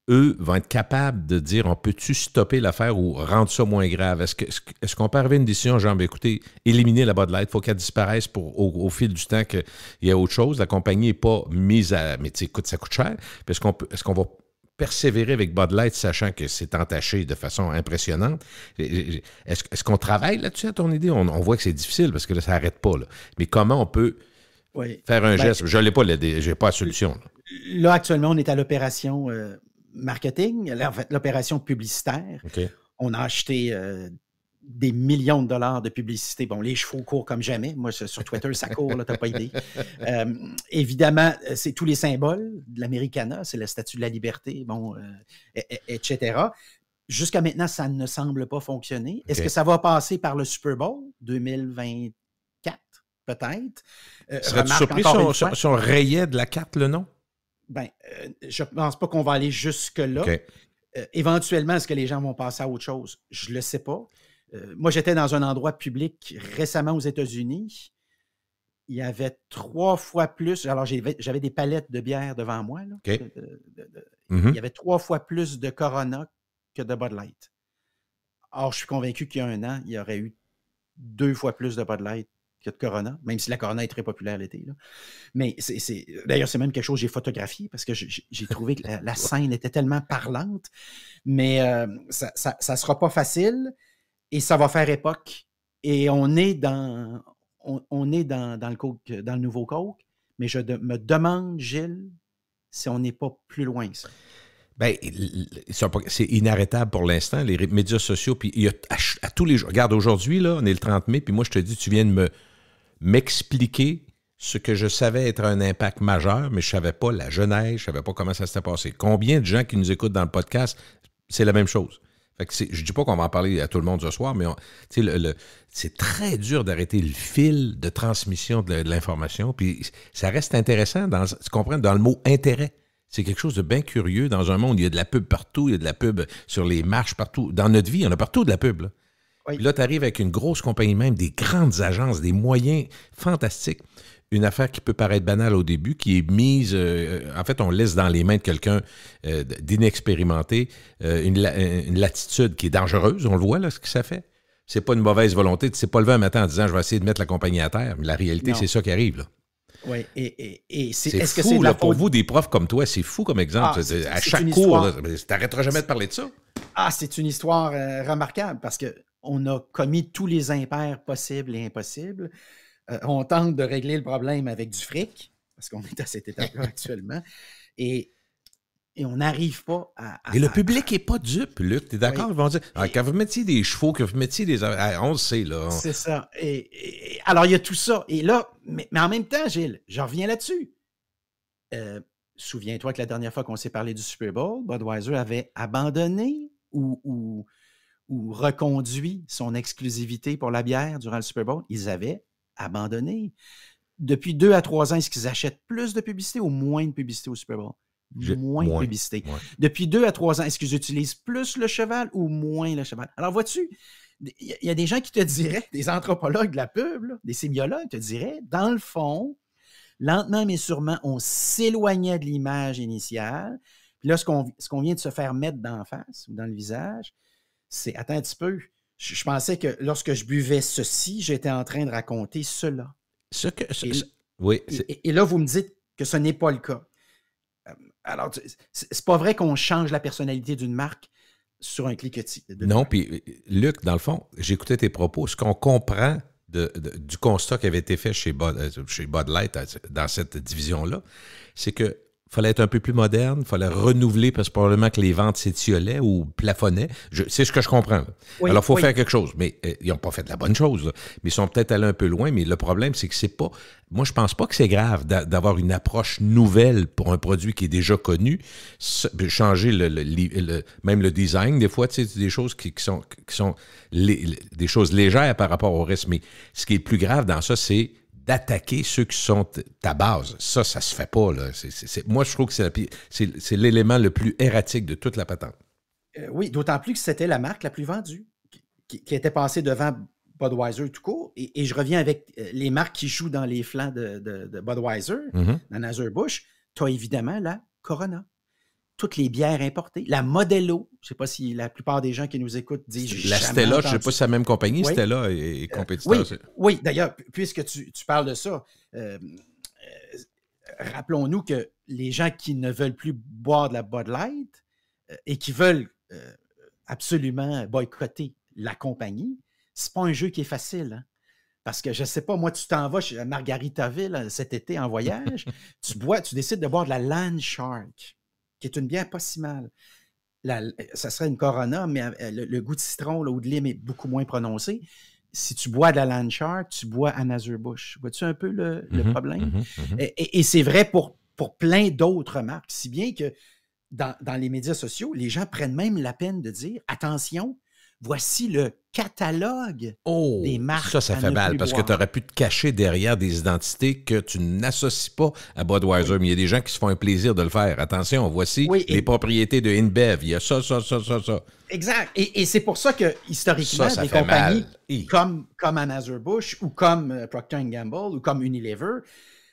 eux vont être capables de dire on peut-tu stopper l'affaire ou rendre ça moins grave? Est-ce qu'on peut arriver à une décision, genre, écoutez, éliminer la Bud Light, il faut qu'elle disparaisse au fil du temps qu'il y a autre chose, la compagnie n'est pas mise à... Mais tu sais, ça coûte cher. Est-ce qu'on va persévérer avec Bud Light, sachant que c'est entaché de façon impressionnante. Est-ce qu'on travaille là-dessus, à ton idée? On voit que c'est difficile parce que là, ça n'arrête pas. Là. Mais comment on peut faire un geste? Je n'ai pas, j'ai pas la solution. Là, actuellement, on est à l'opération marketing, en fait, l'opération publicitaire. Okay. On a acheté des millions de dollars de publicité. Bon, les chevaux courent comme jamais. Moi, sur Twitter, ça court, là, t'as pas idée. Évidemment, c'est tous les symboles de l'Americana, c'est la Statue de la Liberté, bon, etc. Jusqu'à maintenant, ça ne semble pas fonctionner. Okay. Est-ce que ça va passer par le Super Bowl 2024, peut-être? Serais-tu surpris si on rayait de la carte le nom? Ben, je pense pas qu'on va aller jusque-là. Okay. Éventuellement, est-ce que les gens vont passer à autre chose? Je ne le sais pas. Moi, j'étais dans un endroit public récemment aux États-Unis. Il y avait 3 fois plus. Alors, j'avais des palettes de bière devant moi. Là, okay. Il y avait 3 fois plus de Corona que de Bud Light. Or, je suis convaincu qu'il y a un an, il y aurait eu 2 fois plus de Bud Light que de Corona, même si la Corona est très populaire l'été. Là. Mais d'ailleurs, c'est même quelque chose que j'ai photographié parce que j'ai trouvé que la scène était tellement parlante. Mais ça ne sera pas facile. Et ça va faire époque. Et on est dans le Coke, dans le nouveau Coke, mais je me demande, Gilles, si on n'est pas plus loin que ça. Bien, c'est inarrêtable pour l'instant, les médias sociaux. Puis il y a à tous les jours. Regarde, aujourd'hui, là, on est le 30 mai, puis moi, je te dis, tu viens de m'expliquer ce que je savais être un impact majeur, mais je ne savais pas la genèse, je ne savais pas comment ça s'était passé. Combien de gens qui nous écoutent dans le podcast, c'est la même chose. Fait que je ne dis pas qu'on va en parler à tout le monde ce soir, mais c'est très dur d'arrêter le fil de transmission de l'information. Puis ça reste intéressant, tu comprends, dans le mot « intérêt ». C'est quelque chose de bien curieux dans un monde où il y a de la pub partout, il y a de la pub sur les marches partout. Dans notre vie, il y en a partout de la pub. Là, oui. Puis là tu arrives avec une grosse compagnie même, des grandes agences, des moyens fantastiques. Une affaire qui peut paraître banale au début, qui est mise... en fait, on laisse dans les mains de quelqu'un d'inexpérimenté une latitude qui est dangereuse. On le voit, là, ce que ça fait. C'est pas une mauvaise volonté. Tu ne t'es pas levé un matin en disant « je vais essayer de mettre la compagnie à terre ». Mais la réalité, c'est ça qui arrive. Là. Oui, et c'est fou, que c'est là, pour vous, des profs comme toi, c'est fou comme exemple. À chaque cours, tu n'arrêteras jamais de parler de ça. Ah, c'est une histoire remarquable parce qu'on a commis tous les impairs possibles et impossibles. On tente de régler le problème avec du fric, parce qu'on est à cette étape-là actuellement, et on n'arrive pas à... Et le public n'est pas dupe, Luc, tu es d'accord? Oui. Ils vont dire, quand vous mettiez des chevaux, que vous mettiez des... on le sait, là. C'est ça. Alors, il y a tout ça. Et là, mais en même temps, Gilles, je reviens là-dessus. Souviens-toi que la dernière fois qu'on s'est parlé du Super Bowl, Budweiser avait abandonné ou reconduit son exclusivité pour la bière durant le Super Bowl. Ils avaient abandonné. Depuis 2 à 3 ans, est-ce qu'ils achètent plus de publicité ou moins de publicité au Super Bowl? Moins de publicité. Moins. Depuis 2 à 3 ans, est-ce qu'ils utilisent plus le cheval ou moins le cheval? Alors, vois-tu, il y a des gens qui te diraient, des anthropologues de la pub, là, des sémiologues te diraient, dans le fond, lentement mais sûrement, on s'éloignait de l'image initiale. Puis là, ce qu'on vient de se faire mettre d'en face ou dans le visage, c'est, attends un petit peu, je pensais que lorsque je buvais ceci, j'étais en train de raconter cela. Et là, vous me dites que ce n'est pas le cas. Alors, c'est pas vrai qu'on change la personnalité d'une marque sur un cliquetis. Non, puis Luc, dans le fond, j'écoutais tes propos. Ce qu'on comprend du constat qui avait été fait chez Bud Light dans cette division-là, c'est que fallait être un peu plus moderne, il fallait renouveler parce que probablement que les ventes s'étiolaient ou plafonnaient. C'est ce que je comprends. Oui, alors, il faut faire quelque chose. Mais ils n'ont pas fait de la bonne chose. Là. Mais ils sont peut-être allés un peu loin. Mais le problème, c'est que c'est pas... Moi, je pense pas que c'est grave d'avoir une approche nouvelle pour un produit qui est déjà connu. Changer même le design, des fois, tu sais, des choses qui sont des choses légères par rapport au reste. Mais ce qui est le plus grave dans ça, c'est d'attaquer ceux qui sont ta base. Ça se fait pas. Là. Moi, je trouve que c'est l'élément le plus erratique de toute la patente. Oui, d'autant plus que c'était la marque la plus vendue, qui était passée devant Budweiser tout court. Et je reviens avec les marques qui jouent dans les flancs de Budweiser, d'Anheuser-Busch. Tu as évidemment la Corona. Toutes les bières importées. La Modelo, je ne sais pas si la plupart des gens qui nous écoutent disent... La Stella, je ne sais pas si c'est la même compagnie, oui. Stella est compétiteur. Oui, d'ailleurs, puisque tu parles de ça, rappelons-nous que les gens qui ne veulent plus boire de la Bud Light et qui veulent absolument boycotter la compagnie, c'est pas un jeu qui est facile. Hein? Parce que, je sais pas, moi, tu t'en vas à Margaritaville cet été en voyage, tu décides de boire de la Land Shark, qui est une bière pas si mal. Ça serait une Corona, mais le goût de citron là, ou de lime est beaucoup moins prononcé. Si tu bois de la Land Shark, tu bois Anheuser-Busch. Vois-tu un peu le problème? Et c'est vrai pour plein d'autres marques, si bien que dans les médias sociaux, les gens prennent même la peine de dire « Attention, voici le catalogue des marques. » Ça fait mal, parce que tu aurais pu te cacher derrière des identités que tu n'associes pas à Budweiser, mais il y a des gens qui se font un plaisir de le faire. Attention, voici les propriétés de InBev. Il y a ça. Exact. Et c'est pour ça que, historiquement, des compagnies comme Anheuser-Busch ou comme Procter & Gamble ou comme Unilever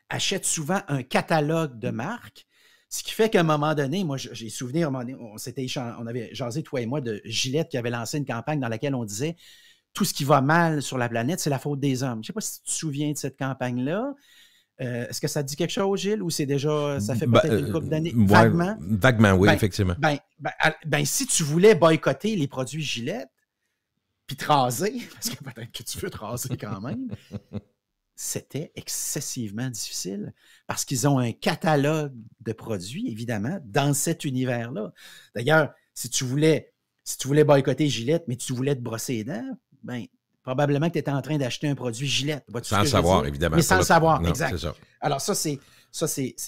achètent souvent un catalogue de marques. Ce qui fait qu'à un moment donné, moi, j'ai souvenir, à un moment donné, on avait jasé, toi et moi, de Gillette qui avait lancé une campagne dans laquelle on disait « Tout ce qui va mal sur la planète, c'est la faute des hommes ». Je ne sais pas si tu te souviens de cette campagne-là. Est-ce que ça te dit quelque chose, Gilles, ou c'est déjà, ça fait peut-être une couple d'années? Vaguement? Vaguement, oui, effectivement. Si tu voulais boycotter les produits Gillette, puis te raser, parce que peut-être que tu veux te raser quand même, c'était excessivement difficile parce qu'ils ont un catalogue de produits, évidemment, dans cet univers-là. D'ailleurs, si tu voulais boycotter Gillette, mais tu voulais te brosser les dents, ben probablement que tu étais en train d'acheter un produit Gillette. Sans le savoir, évidemment. Mais sans le savoir, non, exact. Ça. Alors ça, c'est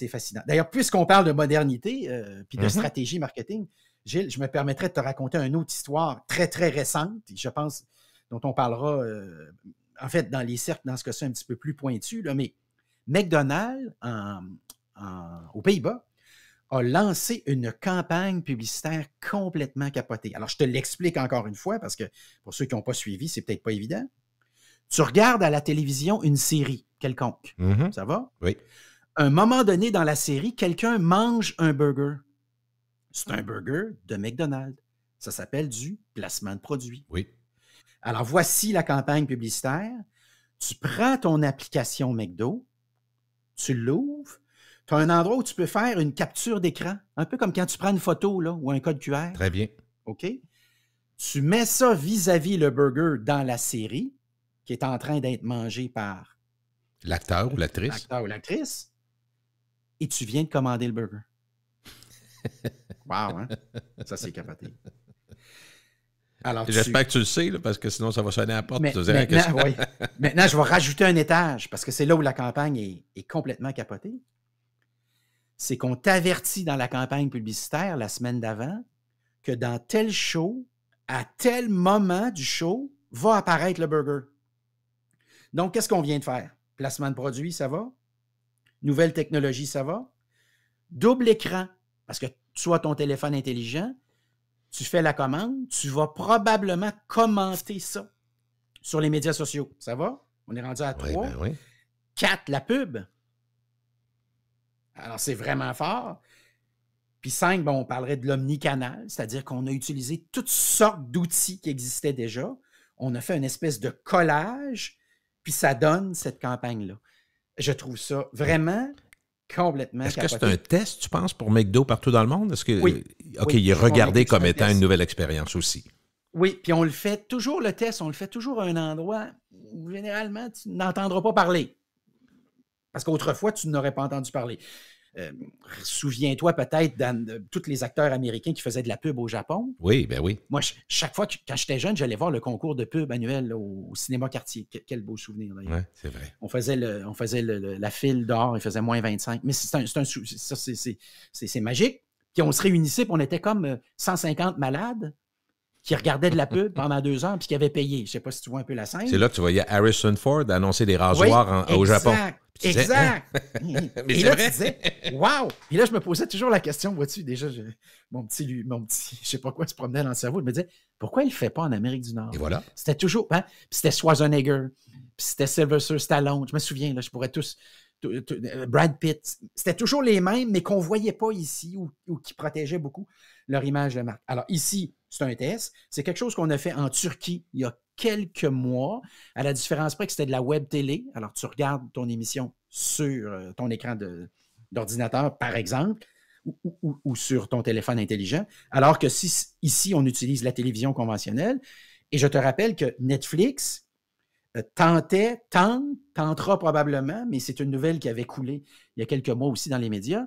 fascinant. D'ailleurs, puisqu'on parle de modernité puis de stratégie marketing, Gilles, je me permettrais de te raconter une autre histoire très, très récente, je pense, dont on parlera... en fait, dans les cercles, dans ce cas-ci, un petit peu plus pointu, là, mais McDonald's, aux Pays-Bas, a lancé une campagne publicitaire complètement capotée. Alors, je te l'explique encore une fois, parce que pour ceux qui n'ont pas suivi, c'est peut-être pas évident. Tu regardes à la télévision une série quelconque. Ça va? Oui. À un moment donné dans la série, quelqu'un mange un burger. C'est un burger de McDonald's. Ça s'appelle du placement de produit. Oui. Alors, voici la campagne publicitaire. Tu prends ton application McDo, tu l'ouvres, tu as un endroit où tu peux faire une capture d'écran, un peu comme quand tu prends une photo là, ou un code QR. Très bien. OK? Tu mets ça vis-à-vis le burger dans la série qui est en train d'être mangé par l'acteur ou l'actrice. L'acteur ou l'actrice. Et tu viens de commander le burger. Wow, hein? Ça, c'est capoté. J'espère que tu le sais, là, parce que sinon, ça va sonner à la porte. Maintenant, je vais rajouter un étage, parce que c'est là où la campagne est complètement capotée. C'est qu'on t'avertit dans la campagne publicitaire la semaine d'avant que dans tel show, à tel moment du show, va apparaître le burger. Donc, qu'est-ce qu'on vient de faire? Placement de produit, ça va? Nouvelle technologie, ça va? Double écran, parce que tu as ton téléphone intelligent, tu fais la commande, tu vas probablement commenter ça sur les médias sociaux. Ça va? On est rendu à 3. Oui. 4, la pub. Alors, c'est vraiment fort. Puis 5, on parlerait de l'omnicanal, c'est-à-dire qu'on a utilisé toutes sortes d'outils qui existaient déjà. On a fait une espèce de collage, puis ça donne cette campagne-là. Je trouve ça vraiment... complètement Est-ce capoté. que c'est un test, tu penses, pour McDo partout dans le monde? Est-ce que, oui. OK, il est regardé comme étant une nouvelle expérience aussi. Oui, puis on le fait toujours, le test, on le fait toujours à un endroit où généralement tu n'entendras pas parler. Parce qu'autrefois, tu n'aurais pas entendu parler. Souviens-toi peut-être de tous les acteurs américains qui faisaient de la pub au Japon. Oui, ben oui. Moi, chaque fois, quand j'étais jeune, j'allais voir le concours de pub annuel là, au cinéma Cartier. Quel beau souvenir, d'ailleurs. Oui, c'est vrai. On faisait la file dehors, il faisait moins 25. Mais c'est magique. Puis on se réunissait, puis on était comme 150 malades qui regardaient de la pub pendant 2 heures, puis qui avaient payé. Je ne sais pas si tu vois un peu la scène. C'est là que tu voyais Harrison Ford annoncer des rasoirs au Japon. Exact. Mais et là, tu disais, wow! Et là, je me posais toujours la question, vois-tu, déjà, mon petit, je sais pas quoi, se promenait dans le cerveau. Je me disais, pourquoi il le fait pas en Amérique du Nord? Et voilà. C'était toujours, hein? Puis c'était Schwarzenegger, puis c'était Sylvester Stallone. Je me souviens, là, je pourrais tous, Brad Pitt. C'était toujours les mêmes, mais qu'on voyait pas ici ou qui protégeaient beaucoup leur image de marque. Alors ici, c'est un test. C'est quelque chose qu'on a fait en Turquie il y a quelques mois, à la différence près que c'était de la web télé. Alors, tu regardes ton émission sur ton écran d'ordinateur, par exemple. ou sur ton téléphone intelligent, alors que si ici, on utilise la télévision conventionnelle, et je te rappelle que Netflix tentera probablement, mais c'est une nouvelle qui avait coulé il y a quelques mois aussi dans les médias,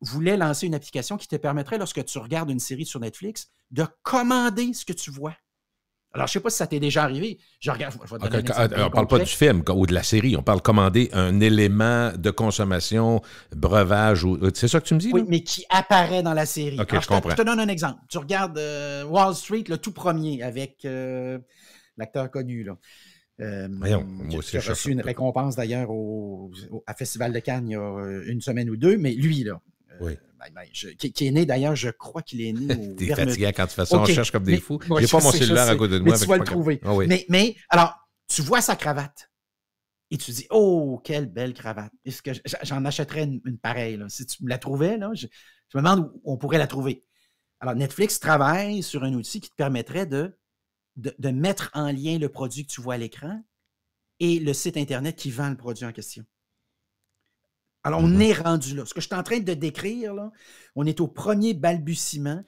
voulait lancer une application qui te permettrait, lorsque tu regardes une série sur Netflix, de commander ce que tu vois. Alors, je ne sais pas si ça t'est déjà arrivé. Je regarde, je vais te donner un exemple on ne parle pas du film ou de la série. On parle de commander un élément de consommation, breuvage. C'est ça que tu me dis? Oui, là? mais qui apparaît dans la série. OK, Alors, je comprends. je te donne un exemple. Tu regardes Wall Street, le tout premier, avec l'acteur connu. Là. Voyons, moi aussi, qui a je reçu une récompense d'ailleurs à Festival de Cannes il y a une semaine ou deux, mais lui, là, oui. qui est né d'ailleurs, je crois qu'il est né au T'es fatigué quand tu fais ça, okay. On cherche comme des fous. Moi, j'ai pas mon cellulaire à côté de moi. Mais tu vas le trouver. Ah, oui. Mais alors, tu vois sa cravate et tu dis, oh, quelle belle cravate. Est-ce que j'en achèterais une pareille? Là. Si tu me la trouvais, là, je me demande où on pourrait la trouver. Alors, Netflix travaille sur un outil qui te permettrait de mettre en lien le produit que tu vois à l'écran et le site Internet qui vend le produit en question. Alors, on est rendu là. Ce que je suis en train de décrire, là, on est au premier balbutiement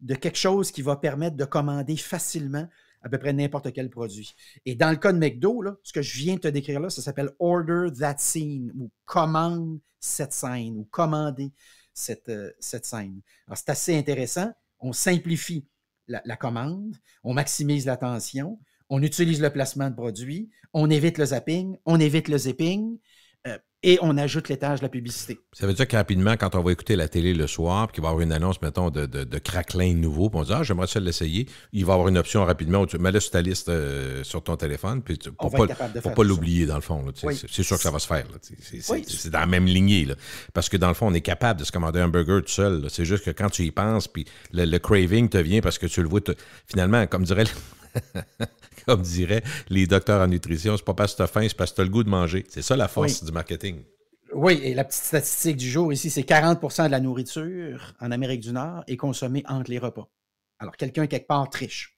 de quelque chose qui va permettre de commander facilement à peu près n'importe quel produit. Et dans le cas de McDo, là, ce que je viens de te décrire là, ça s'appelle « Order that scene » ou « Commande cette scène » ou « Commander cette scène ». Alors, c'est assez intéressant. On simplifie la commande, on maximise l'attention, on utilise le placement de produits, on évite le zapping, on évite le zipping, et on ajoute l'étage de la publicité. Ça veut dire que rapidement, quand on va écouter la télé le soir, puis qu'il va y avoir une annonce, mettons, de craquelin nouveau, puis on dit « Ah, j'aimerais ça l'essayer », il va y avoir une option rapidement où tu mets sur ta liste sur ton téléphone, puis pour pas l'oublier, dans le fond. Là, oui. C'est sûr que ça va se faire. C'est dans la même lignée. Là, parce que dans le fond, on est capable de se commander un burger tout seul. Là. C'est juste que quand tu y penses, puis le craving te vient parce que tu le vois, finalement, comme dirait... Comme diraient les docteurs en nutrition, c'est pas parce que t'as faim, c'est parce que t'as le goût de manger. C'est ça la force du marketing. Oui, et la petite statistique du jour ici, c'est 40% de la nourriture en Amérique du Nord est consommée entre les repas. Alors, quelqu'un quelque part triche.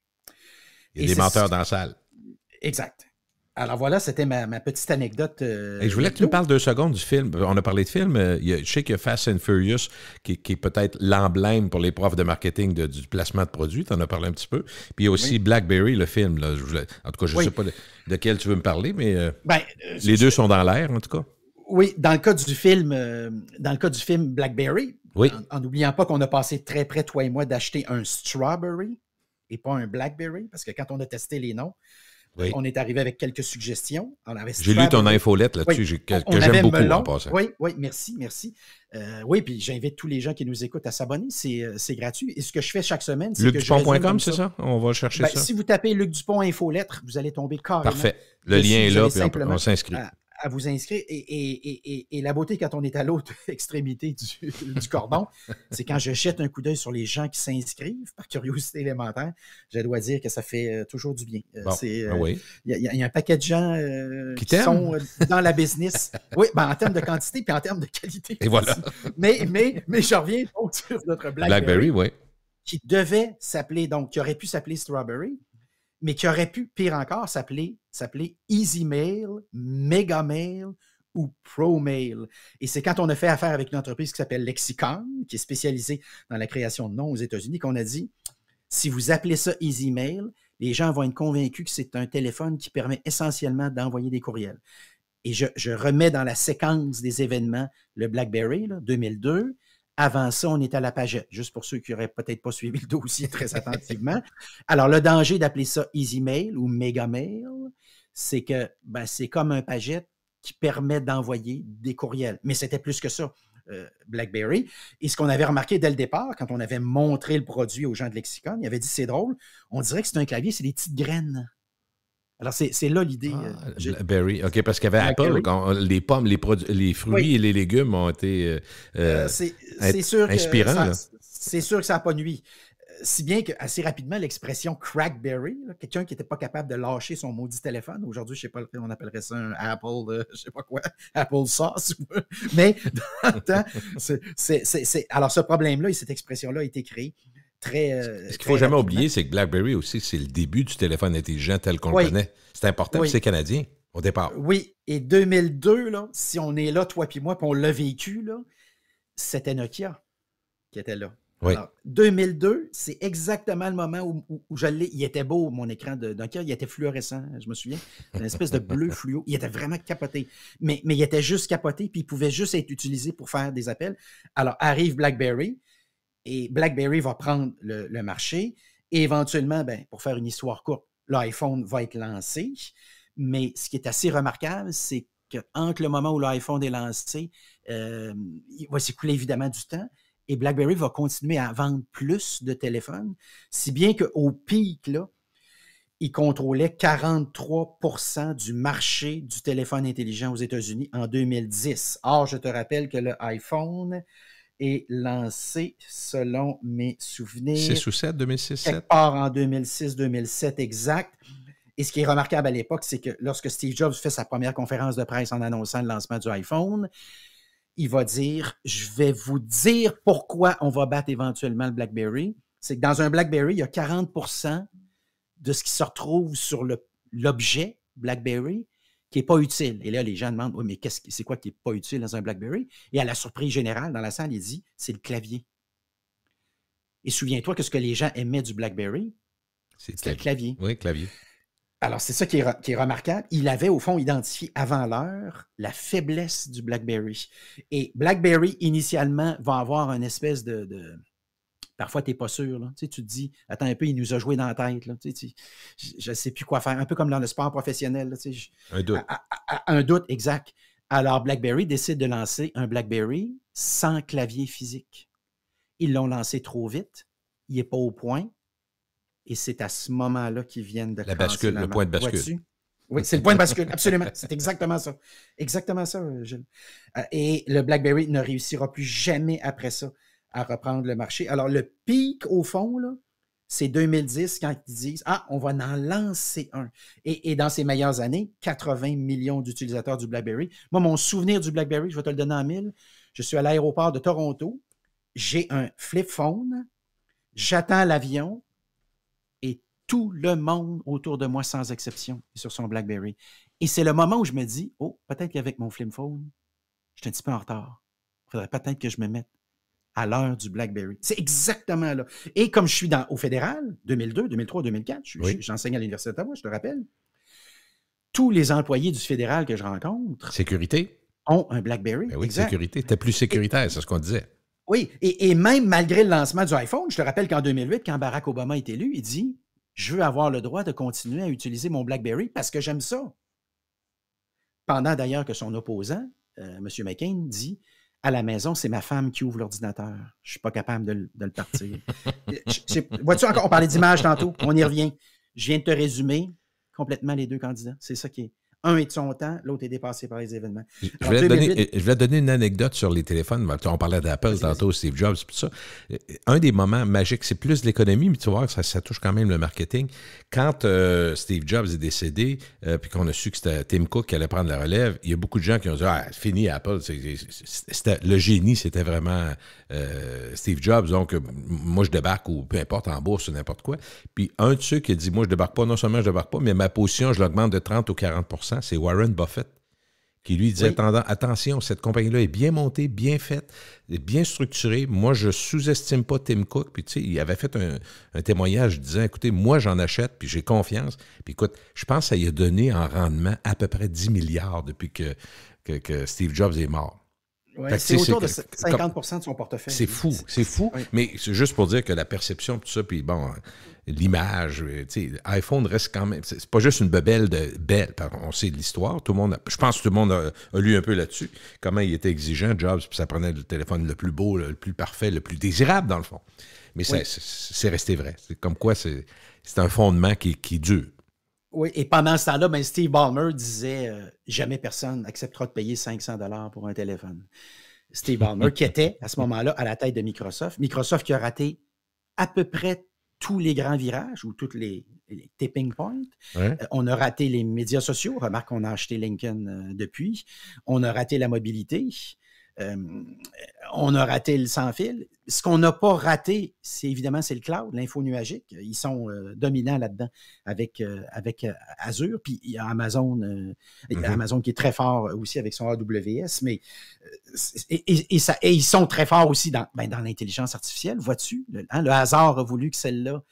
Il y a des menteurs dans la salle. Exact. Alors voilà, c'était ma petite anecdote. Je voulais que tu me parles 2 secondes du film. On a parlé de film. Je sais qu'il y a Fast and Furious, qui est peut-être l'emblème pour les profs de marketing du placement de produits. Tu en as parlé un petit peu. Puis il y a aussi Blackberry, le film. Là. En tout cas, je ne sais pas de quel tu veux me parler, mais les deux sont dans l'air, en tout cas. Oui, dans le cas du film Blackberry, en n'oubliant pas qu'on a passé très près, toi et moi, d'acheter un Strawberry et pas un Blackberry, parce que quand on a testé les noms, on est arrivé avec quelques suggestions. J'ai lu ton infolette là-dessus, que j'aime beaucoup en passant. Oui, merci. Oui, puis j'invite tous les gens qui nous écoutent à s'abonner. C'est gratuit. Et ce que je fais chaque semaine, c'est que LucDupont.com, c'est ça? On va chercher ça. Si vous tapez Luc Dupont Infolettre, vous allez tomber carrément. Parfait. Le lien est là, puis on s'inscrit. À vous inscrire. Et la beauté, quand on est à l'autre extrémité du cordon, c'est quand je jette un coup d'œil sur les gens qui s'inscrivent, par curiosité élémentaire, je dois dire que ça fait toujours du bien. Il y a un paquet de gens qui sont dans la business. Oui, en termes de quantité puis en termes de qualité. Et voilà. Mais je reviens donc sur notre Blackberry, qui devait s'appeler, donc qui aurait pu s'appeler Strawberry, mais qui aurait pu, pire encore, s'appeler Easy Mail, Mega Mail ou Pro Mail. Et c'est quand on a fait affaire avec une entreprise qui s'appelle Lexicon, qui est spécialisée dans la création de noms aux États-Unis, qu'on a dit, si vous appelez ça Easy Mail, les gens vont être convaincus que c'est un téléphone qui permet essentiellement d'envoyer des courriels. Et je remets dans la séquence des événements le BlackBerry, là, 2002. Avant ça, on est à la pagette, juste pour ceux qui n'auraient peut-être pas suivi le dossier très attentivement. Alors, le danger d'appeler ça Easy Mail ou Mega Mail, c'est que c'est comme un pagette qui permet d'envoyer des courriels. Mais c'était plus que ça, BlackBerry. Et ce qu'on avait remarqué dès le départ, quand on avait montré le produit aux gens de Lexicon, il avait dit, c'est drôle, on dirait que c'est un clavier, c'est des petites graines. Alors, c'est là l'idée. Berry, OK, parce qu'il y avait Apple, quand les pommes, les fruits et les légumes ont été inspirants. C'est sûr que ça n'a pas nuit. Si bien qu'assez rapidement, l'expression crackberry, quelqu'un qui n'était pas capable de lâcher son maudit téléphone, aujourd'hui, je ne sais pas, on appellerait ça un Apple, je ne sais pas quoi, Apple sauce. Mais dans le temps, alors ce problème-là et cette expression-là a été créée. Ce qu'il ne faut jamais oublier, c'est que BlackBerry aussi, c'est le début du téléphone intelligent tel qu'on le connaît. C'est important, c'est canadien au départ. Oui, et 2002, là, si on est là, toi puis moi, puis on l'a vécu, là, c'était Nokia. qui était là. Oui. Alors, 2002, c'est exactement le moment où je l'ai. Il était beau, mon écran de Nokia. Il était fluorescent, je me souviens. Une espèce de bleu fluo. Il était vraiment capoté. Mais il était juste capoté, puis il pouvait juste être utilisé pour faire des appels. Alors, arrive BlackBerry, et BlackBerry va prendre le marché. Et éventuellement, pour faire une histoire courte, l'iPhone va être lancé. Mais ce qui est assez remarquable, c'est qu'entre le moment où l'iPhone est lancé, il va s'écouler évidemment du temps. Et BlackBerry va continuer à vendre plus de téléphones, si bien qu'au pic, là, il contrôlait 43% du marché du téléphone intelligent aux États-Unis en 2010. Or, je te rappelle que le iPhone est lancé, selon mes souvenirs, 6 ou 7, 2006, 7? Quelque part en 2006-2007 exact. Et ce qui est remarquable à l'époque, c'est que lorsque Steve Jobs fait sa première conférence de presse en annonçant le lancement du iPhone, il va dire, je vais vous dire pourquoi on va battre éventuellement le BlackBerry. C'est que dans un BlackBerry, il y a 40% de ce qui se retrouve sur l'objet BlackBerry qui n'est pas utile. Et là, les gens demandent, oui, mais c'est quoi qui n'est pas utile dans un BlackBerry? Et à la surprise générale, dans la salle, il dit, c'est le clavier. Et souviens-toi que ce que les gens aimaient du BlackBerry, c'était le clavier. Oui, clavier. Alors, c'est ça qui est remarquable. Il avait, au fond, identifié avant l'heure la faiblesse du BlackBerry. Et BlackBerry, initialement, va avoir une espèce de... Parfois, tu n'es pas sûr. Là. Tu te dis, attends un peu, il nous a joué dans la tête. Là. Je ne sais plus quoi faire. Un peu comme dans le sport professionnel. Là, un doute. Un doute, exact. Alors, BlackBerry décide de lancer un BlackBerry sans clavier physique. Ils l'ont lancé trop vite. Il n'est pas au point. Et c'est à ce moment-là qu'ils viennent de la bascule, le point de bascule. Oui, c'est le point de bascule, absolument. C'est exactement ça. Exactement ça, Gilles. Et le BlackBerry ne réussira plus jamais après ça à reprendre le marché. Alors, le pic, au fond, là, c'est 2010 quand ils disent « Ah, on va en lancer un ». Et dans ces meilleures années, 80 millions d'utilisateurs du BlackBerry. Moi, mon souvenir du BlackBerry, je vais te le donner en 1000. Je suis à l'aéroport de Toronto. J'ai un flip phone. J'attends l'avion. Et tout le monde autour de moi, sans exception, est sur son BlackBerry. Et c'est le moment où je me dis, oh, peut-être qu'avec mon flip phone, je suis un petit peu en retard. Il faudrait peut-être que je me mette à l'heure du BlackBerry. C'est exactement là. Et comme je suis au fédéral, 2002, 2003, 2004, j'enseigne à l'Université d'Ottawa, je te rappelle, tous les employés du fédéral que je rencontre sécurité ont un BlackBerry. Oui, exact. Sécurité. C'était plus sécuritaire, c'est ce qu'on disait. Oui, et même malgré le lancement du iPhone, je te rappelle qu'en 2008, quand Barack Obama est élu, il dit « Je veux avoir le droit de continuer à utiliser mon BlackBerry parce que j'aime ça. » Pendant d'ailleurs que son opposant, M. McCain, dit « À la maison, c'est ma femme qui ouvre l'ordinateur. Je ne suis pas capable de le partir. » Vois-tu encore, on parlait d'image tantôt, on y revient. Je viens de te résumer complètement les deux candidats. C'est ça qui est... Un est de son temps, l'autre est dépassé par les événements. Je vais te donner une anecdote sur les téléphones. On parlait d'Apple tantôt, Steve Jobs, tout ça. Un des moments magiques, c'est plus l'économie, mais tu vois, ça touche quand même le marketing. Quand Steve Jobs est décédé, puis qu'on a su que c'était Tim Cook qui allait prendre la relève, il y a beaucoup de gens qui ont dit « Ah, fini Apple. » Le génie, c'était vraiment Steve Jobs. Donc, moi, je débarque, ou peu importe, en bourse ou n'importe quoi. Puis un de ceux qui a dit « Moi, je débarque pas, non seulement je débarque pas, mais ma position, je l'augmente de 30 ou 40%. » C'est Warren Buffett qui lui disait attention, cette compagnie-là est bien montée, bien faite, bien structurée. Moi, je sous-estime pas Tim Cook. Puis, tu sais, il avait fait un témoignage disant écoutez, moi, j'en achète, puis j'ai confiance. Puis, écoute, je pense que ça y a donné en rendement à peu près 10 milliards depuis que Steve Jobs est mort. Ouais, c'est autour de 50% de son portefeuille. C'est fou, c'est fou. Oui. Mais c'est juste pour dire que la perception, tout ça, puis bon, l'image, tu sais, iPhone reste quand même... C'est pas juste une bebelle de belle. On sait l'histoire. Tout le monde, je pense que tout le monde a lu un peu là-dessus. Comment il était exigeant, Jobs, puis ça prenait le téléphone le plus beau, le plus parfait, le plus désirable, dans le fond. Mais c'est resté vrai. C'est comme quoi c'est un fondement qui dure. Oui, et pendant ce temps-là, Steve Ballmer disait jamais personne n'acceptera de payer 500 $ pour un téléphone. Steve Ballmer, qui était à ce moment-là à la tête de Microsoft. Microsoft qui a raté à peu près tous les grands virages ou toutes les tipping points. Ouais. On a raté les médias sociaux. Remarque qu'on a acheté LinkedIn depuis. On a raté la mobilité. On a raté le sans fil. Ce qu'on n'a pas raté, c'est le cloud, l'info nuagique. Ils sont dominants là-dedans avec Azure. Puis il y a Amazon, Amazon qui est très fort aussi avec son AWS. Mais et ils sont très forts aussi dans l'intelligence artificielle. Vois-tu? Le hasard a voulu que celle-là,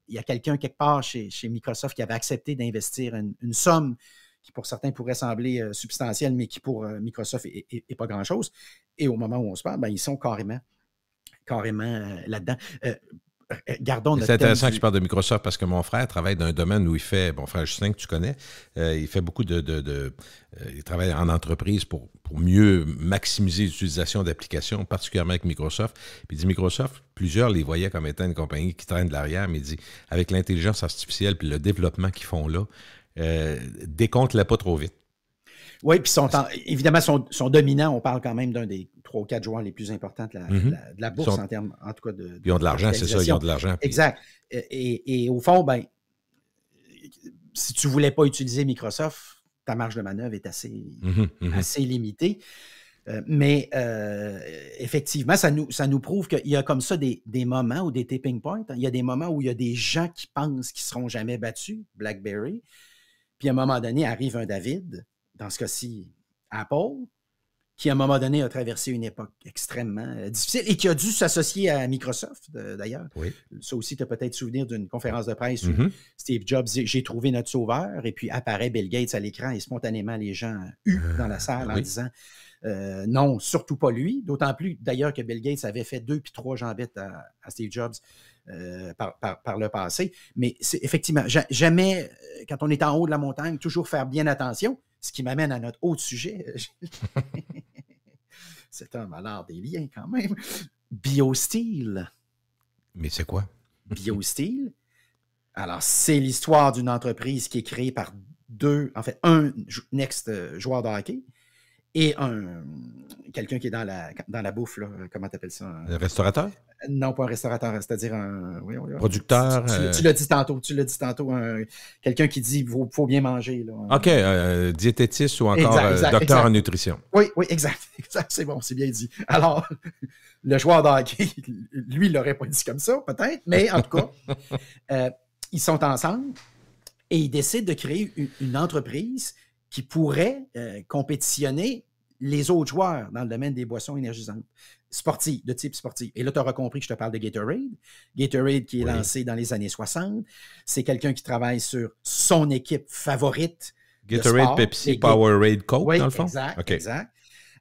il y a quelqu'un quelque part chez Microsoft qui avait accepté d'investir une somme qui pour certains pourrait sembler substantielle, mais qui pour Microsoft n'est pas grand-chose. Et au moment où on se parle, ils sont carrément là-dedans. Gardons notre C'est intéressant que tu parles de Microsoft parce que mon frère travaille dans un domaine où il fait, mon frère Justin, que tu connais, il fait beaucoup il travaille en entreprise pour mieux maximiser l'utilisation d'applications, particulièrement avec Microsoft. Puis il dit Microsoft, plusieurs les voyaient comme étant une compagnie qui traîne de l'arrière, mais il dit avec l'intelligence artificielle puis le développement qu'ils font là, décompte-la pas trop vite. Oui, puis évidemment, sont dominants. On parle quand même d'un des 3 ou 4 joueurs les plus importants de la bourse en termes, en tout cas, de. Ils ont de l'argent, c'est ça, ils ont de l'argent. Puis... Exact. Et au fond, si tu ne voulais pas utiliser Microsoft, ta marge de manœuvre est assez limitée. Mais effectivement, ça nous prouve qu'il y a comme ça des moments ou des tipping points. Il y a des moments où il y a des gens qui pensent qu'ils ne seront jamais battus, BlackBerry. Puis à un moment donné, arrive un David, dans ce cas-ci, Apple, qui à un moment donné a traversé une époque extrêmement difficile et qui a dû s'associer à Microsoft, d'ailleurs. Oui. Ça aussi, tu as peut-être souvenir d'une conférence de presse où Steve Jobs dit « J'ai trouvé notre sauveur » et puis apparaît Bill Gates à l'écran et spontanément, les gens huent dans la salle en disant « Non, surtout pas lui ». D'autant plus, d'ailleurs, que Bill Gates avait fait 2 puis 3 jambettes à Steve Jobs par le passé. Mais c'est effectivement, jamais, quand on est en haut de la montagne, toujours faire bien attention. Ce qui m'amène à notre autre sujet. C'est un malheur des liens quand même. BioSteel. Mais c'est quoi? BioSteel. Alors, c'est l'histoire d'une entreprise qui est créée par un joueur de hockey et quelqu'un qui est dans la bouffe, là, comment tu appelles ça? Un restaurateur? Non, pas un restaurateur, c'est-à-dire un... Producteur? Tu l'as dit tantôt, quelqu'un qui dit qu'il faut bien manger. Là, OK, diététiste ou encore docteur en nutrition. Oui, exact, c'est bon, c'est bien dit. Alors, le joueur de hockey, lui, il l'aurait pas dit comme ça, peut-être, mais en tout cas, ils sont ensemble et ils décident de créer une entreprise qui pourrait compétitionner les autres joueurs dans le domaine des boissons énergisantes, sportives, de type sportif. Et là, tu auras compris que je te parle de Gatorade. Gatorade qui est lancé dans les années 60. C'est quelqu'un qui travaille sur son équipe favorite. Gatorade, Pepsi, Powerade, Coke, dans le fond? Exact.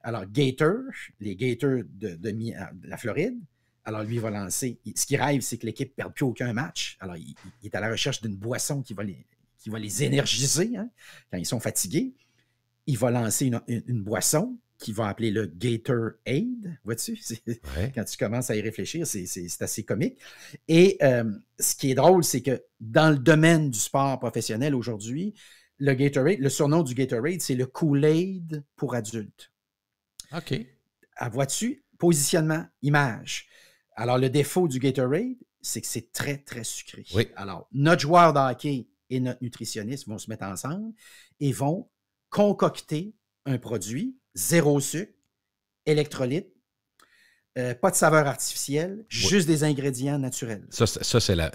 Alors, les Gators de la Floride, alors lui, il va lancer... Ce qu'il rêve, c'est que l'équipe ne perde plus aucun match. Alors, il est à la recherche d'une boisson qui va les énergiser quand ils sont fatigués. Il va lancer une boisson qu'il va appeler le Gatorade. Vois-tu? Quand tu commences à y réfléchir, c'est assez comique. Et ce qui est drôle, c'est que dans le domaine du sport professionnel aujourd'hui, le surnom du Gatorade, c'est le Kool-Aid pour adultes. OK. Vois-tu? Positionnement, image. Alors, le défaut du Gatorade, c'est que c'est très, très sucré. Oui. Alors, notre joueur de hockey et notre nutritionniste vont se mettre ensemble et vont concocter un produit, 0 sucre, électrolyte, pas de saveur artificielle, juste des ingrédients naturels. Ça c'est la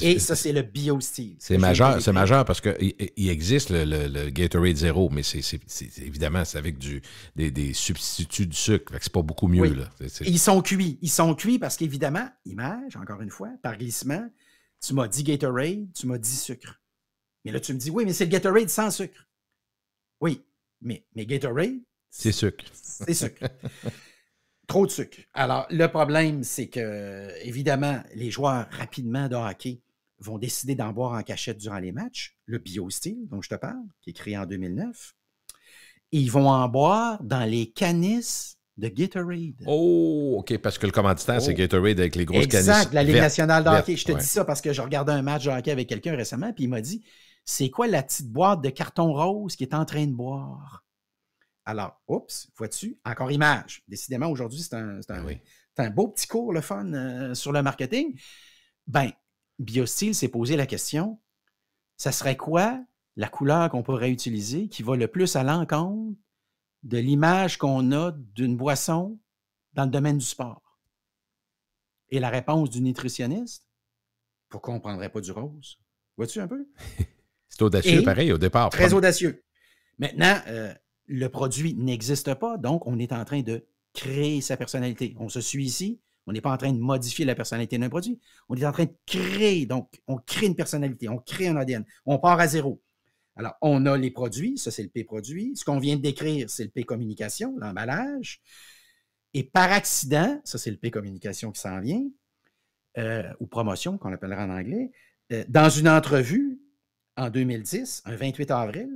Et ça, c'est le BioSteel. C'est majeur parce qu'il existe le Gatorade Zero, mais c'est évidemment, c'est avec des substituts du sucre. Fait que c'est pas beaucoup mieux. Oui. Là. Ils sont cuits parce qu'évidemment, image, encore une fois, par glissement, tu m'as dit Gatorade, tu m'as dit sucre. Mais là, tu me dis, oui, mais c'est le Gatorade sans sucre. Oui, mais Gatorade, c'est sucre. C'est sucre. Trop de sucre. Alors, le problème, c'est que, évidemment, les joueurs rapidement de hockey vont décider d'en boire en cachette durant les matchs. Le BioSteel, dont je te parle, qui est créé en 2009. Et ils vont en boire dans les canisses de Gatorade. Oh, OK, parce que le commanditaire, c'est Gatorade avec les grosses canisses. Exact, la Ligue nationale de hockey. Je te dis ça parce que je regardais un match de hockey avec quelqu'un récemment, puis il m'a dit, c'est quoi la petite boîte de carton rose qui est en train de boire? Alors, oups, vois-tu? Encore image. Décidément, aujourd'hui, c'est un beau petit cours, le fun, sur le marketing. Ben, BioSteel s'est posé la question, ça serait quoi la couleur qu'on pourrait utiliser qui va le plus à l'encontre de l'image qu'on a d'une boisson dans le domaine du sport? Et la réponse du nutritionniste, pourquoi on ne prendrait pas du rose? Vois-tu un peu? C'est audacieux, Et pareil, au départ. Très audacieux. Maintenant, le produit n'existe pas, donc on est en train de créer sa personnalité. On se suit ici, on n'est pas en train de modifier la personnalité d'un produit, on est en train de créer, donc on crée une personnalité, on crée un ADN, on part à zéro. Alors, on a les produits, ça c'est le P-produit. Ce qu'on vient de décrire, c'est le P-communication, l'emballage. Et par accident, ça c'est le P-communication qui s'en vient, ou promotion, qu'on appellera en anglais, dans une entrevue en 2010, un 28 avril,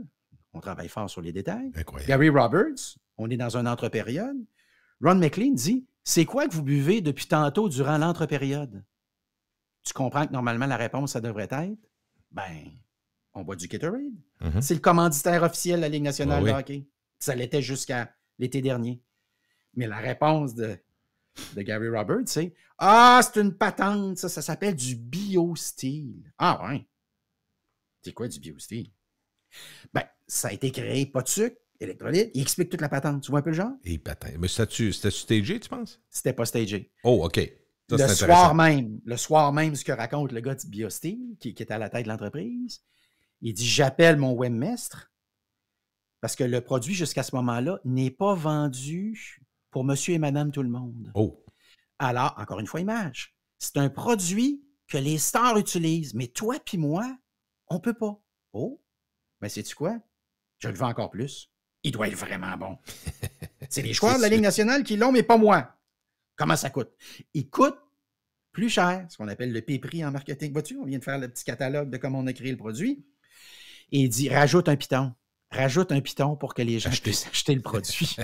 on travaille fort sur les détails. Incroyable. Gary Roberts, on est dans une entre-période. Ron McLean dit, c'est quoi que vous buvez depuis tantôt durant l'entre-période? Tu comprends que normalement la réponse, ça devrait être, on boit du Gatorade. Mm-hmm. C'est le commanditaire officiel de la Ligue nationale oui. de hockey. Ça l'était jusqu'à l'été dernier. Mais la réponse de Gary Roberts, c'est « Ah, c'est une patente, ça s'appelle du BioSteel. » Ah ouais. C'est quoi du BioSteel? Ça a été créé, pas de sucre, électrolyte. Il explique toute la patente. Tu vois un peu le genre? Et patente. Mais c'était-tu stagé, tu penses? C'était pas stagé. Oh, OK. Ça, le soir même, ce que raconte le gars du BioSteel, qui est à la tête de l'entreprise, il dit « J'appelle mon webmestre parce que le produit, jusqu'à ce moment-là, n'est pas vendu pour monsieur et madame tout le monde. » Oh. Alors, encore une fois, image. C'est un produit que les stars utilisent, mais toi puis moi, on ne peut pas. Oh, sais-tu quoi? Je le veux encore plus. Il doit être vraiment bon. C'est les joueurs de la Ligue nationale qui l'ont, mais pas moi. Comment ça coûte? Il coûte plus cher, ce qu'on appelle le P-prix en marketing. Vois-tu, on vient de faire le petit catalogue de comment on a créé le produit. Et il dit, rajoute un piton. Rajoute un piton pour que les gens puissent acheter le produit.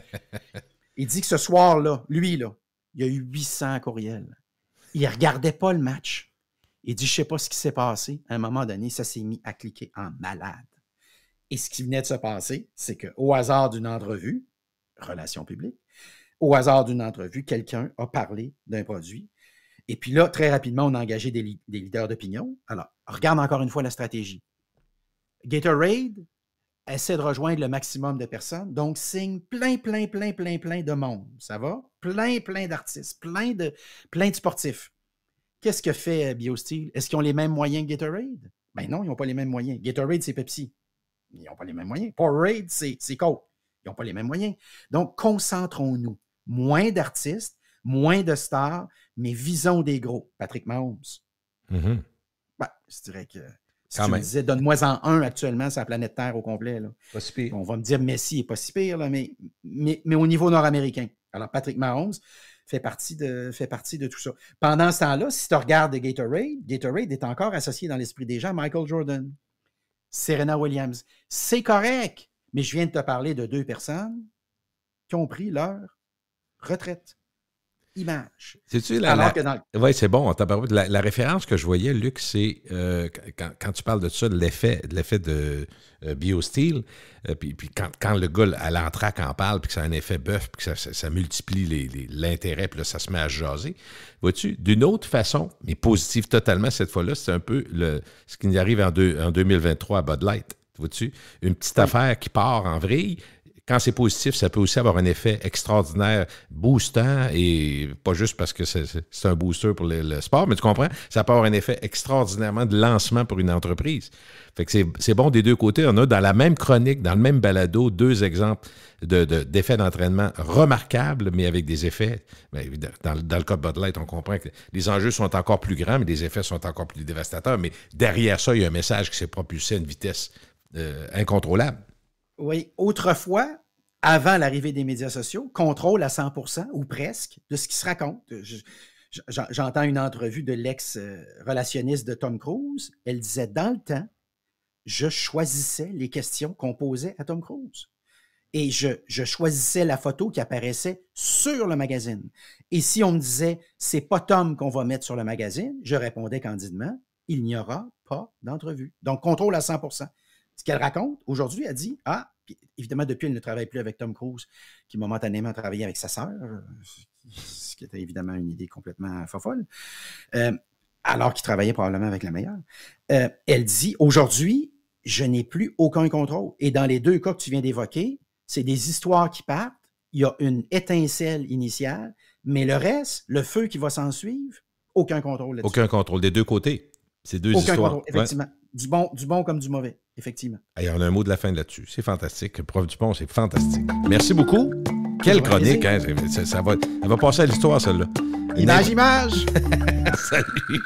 Il dit que ce soir-là, lui, là, il y a eu 800 courriels. Il ne regardait pas le match. Il dit, je ne sais pas ce qui s'est passé. À un moment donné, ça s'est mis à cliquer en malade. Et ce qui venait de se passer, c'est qu'au hasard d'une entrevue, relations publiques, au hasard d'une entrevue, quelqu'un a parlé d'un produit. Et puis là, très rapidement, on a engagé des leaders d'opinion. Alors, regarde encore une fois la stratégie. Gatorade essaie de rejoindre le maximum de personnes, donc signe plein de monde. Ça va? Plein d'artistes, plein de sportifs. Qu'est-ce que fait BioSteel? Est-ce qu'ils ont les mêmes moyens que Gatorade? Ben non, ils n'ont pas les mêmes moyens. Gatorade, c'est Pepsi. Ils n'ont pas les mêmes moyens. Powerade, c'est Coke. Ils n'ont pas les mêmes moyens. Donc, concentrons-nous. Moins d'artistes, moins de stars, mais visons des gros. Patrick Mahomes. Mm-hmm. Je dirais que si tu me disais, donne-moi-en un actuellement sur la planète Terre au complet. Là. Pas si pire. On va me dire Messi n'est pas si pire, là, mais au niveau nord-américain. Alors, Patrick Mahomes fait partie de tout ça. Pendant ce temps-là, si tu regardes Gatorade est encore associé dans l'esprit des gens à Michael Jordan, Serena Williams. C'est correct, mais je viens de te parler de 2 personnes qui ont pris leur retraite. Image. C'est-tu oui, c'est bon. La référence que je voyais, Luc, c'est quand tu parles de ça, de l'effet de BioSteel, puis quand le gars à l'entraque en parle, puis que ça a un effet bœuf, puis que ça multiplie l'intérêt, puis là, ça se met à jaser. Vois-tu, d'une autre façon, mais positive totalement cette fois-là, c'est un peu ce qui nous arrive en 2023 à Bud Light. Vois-tu, une petite affaire qui part en vrille. Quand c'est positif, ça peut aussi avoir un effet extraordinaire, boostant, et pas juste parce que c'est un booster pour le sport, mais tu comprends, ça peut avoir un effet extraordinairement de lancement pour une entreprise. Fait que c'est bon des deux côtés. On a dans la même chronique, dans le même balado, 2 exemples d'effets d'entraînement remarquables, mais avec des effets. Dans le cas de Bud Light, on comprend que les enjeux sont encore plus grands, mais les effets sont encore plus dévastateurs. Mais derrière ça, il y a un message qui s'est propulsé à une vitesse incontrôlable. Oui, autrefois, avant l'arrivée des médias sociaux, contrôle à 100% ou presque de ce qui se raconte. J'entends une entrevue de l'ex-relationniste de Tom Cruise. Elle disait, dans le temps, je choisissais les questions qu'on posait à Tom Cruise. Et je choisissais la photo qui apparaissait sur le magazine. Et si on me disait, c'est pas Tom qu'on va mettre sur le magazine, je répondais candidement, il n'y aura pas d'entrevue. Donc, contrôle à 100%. Ce qu'elle raconte, aujourd'hui, elle dit, puis évidemment, depuis, elle ne travaille plus avec Tom Cruise, qui momentanément travaillait avec sa sœur, ce qui était évidemment une idée complètement fofolle, alors qu'il travaillait probablement avec la meilleure. Elle dit, aujourd'hui, je n'ai plus aucun contrôle. Et dans les 2 cas que tu viens d'évoquer, c'est des histoires qui partent, il y a une étincelle initiale, mais le reste, le feu qui va s'en suivre, aucun contrôle là-dessus. Aucun contrôle des deux côtés. C'est deux Aucun histoires. contrôle, effectivement. Du bon comme du mauvais, effectivement. Il y en a un mot de la fin là-dessus. C'est fantastique. Prof Dupont, c'est fantastique. Merci beaucoup. Quelle chronique, hein? Elle va passer à l'histoire, celle-là. Image. Salut.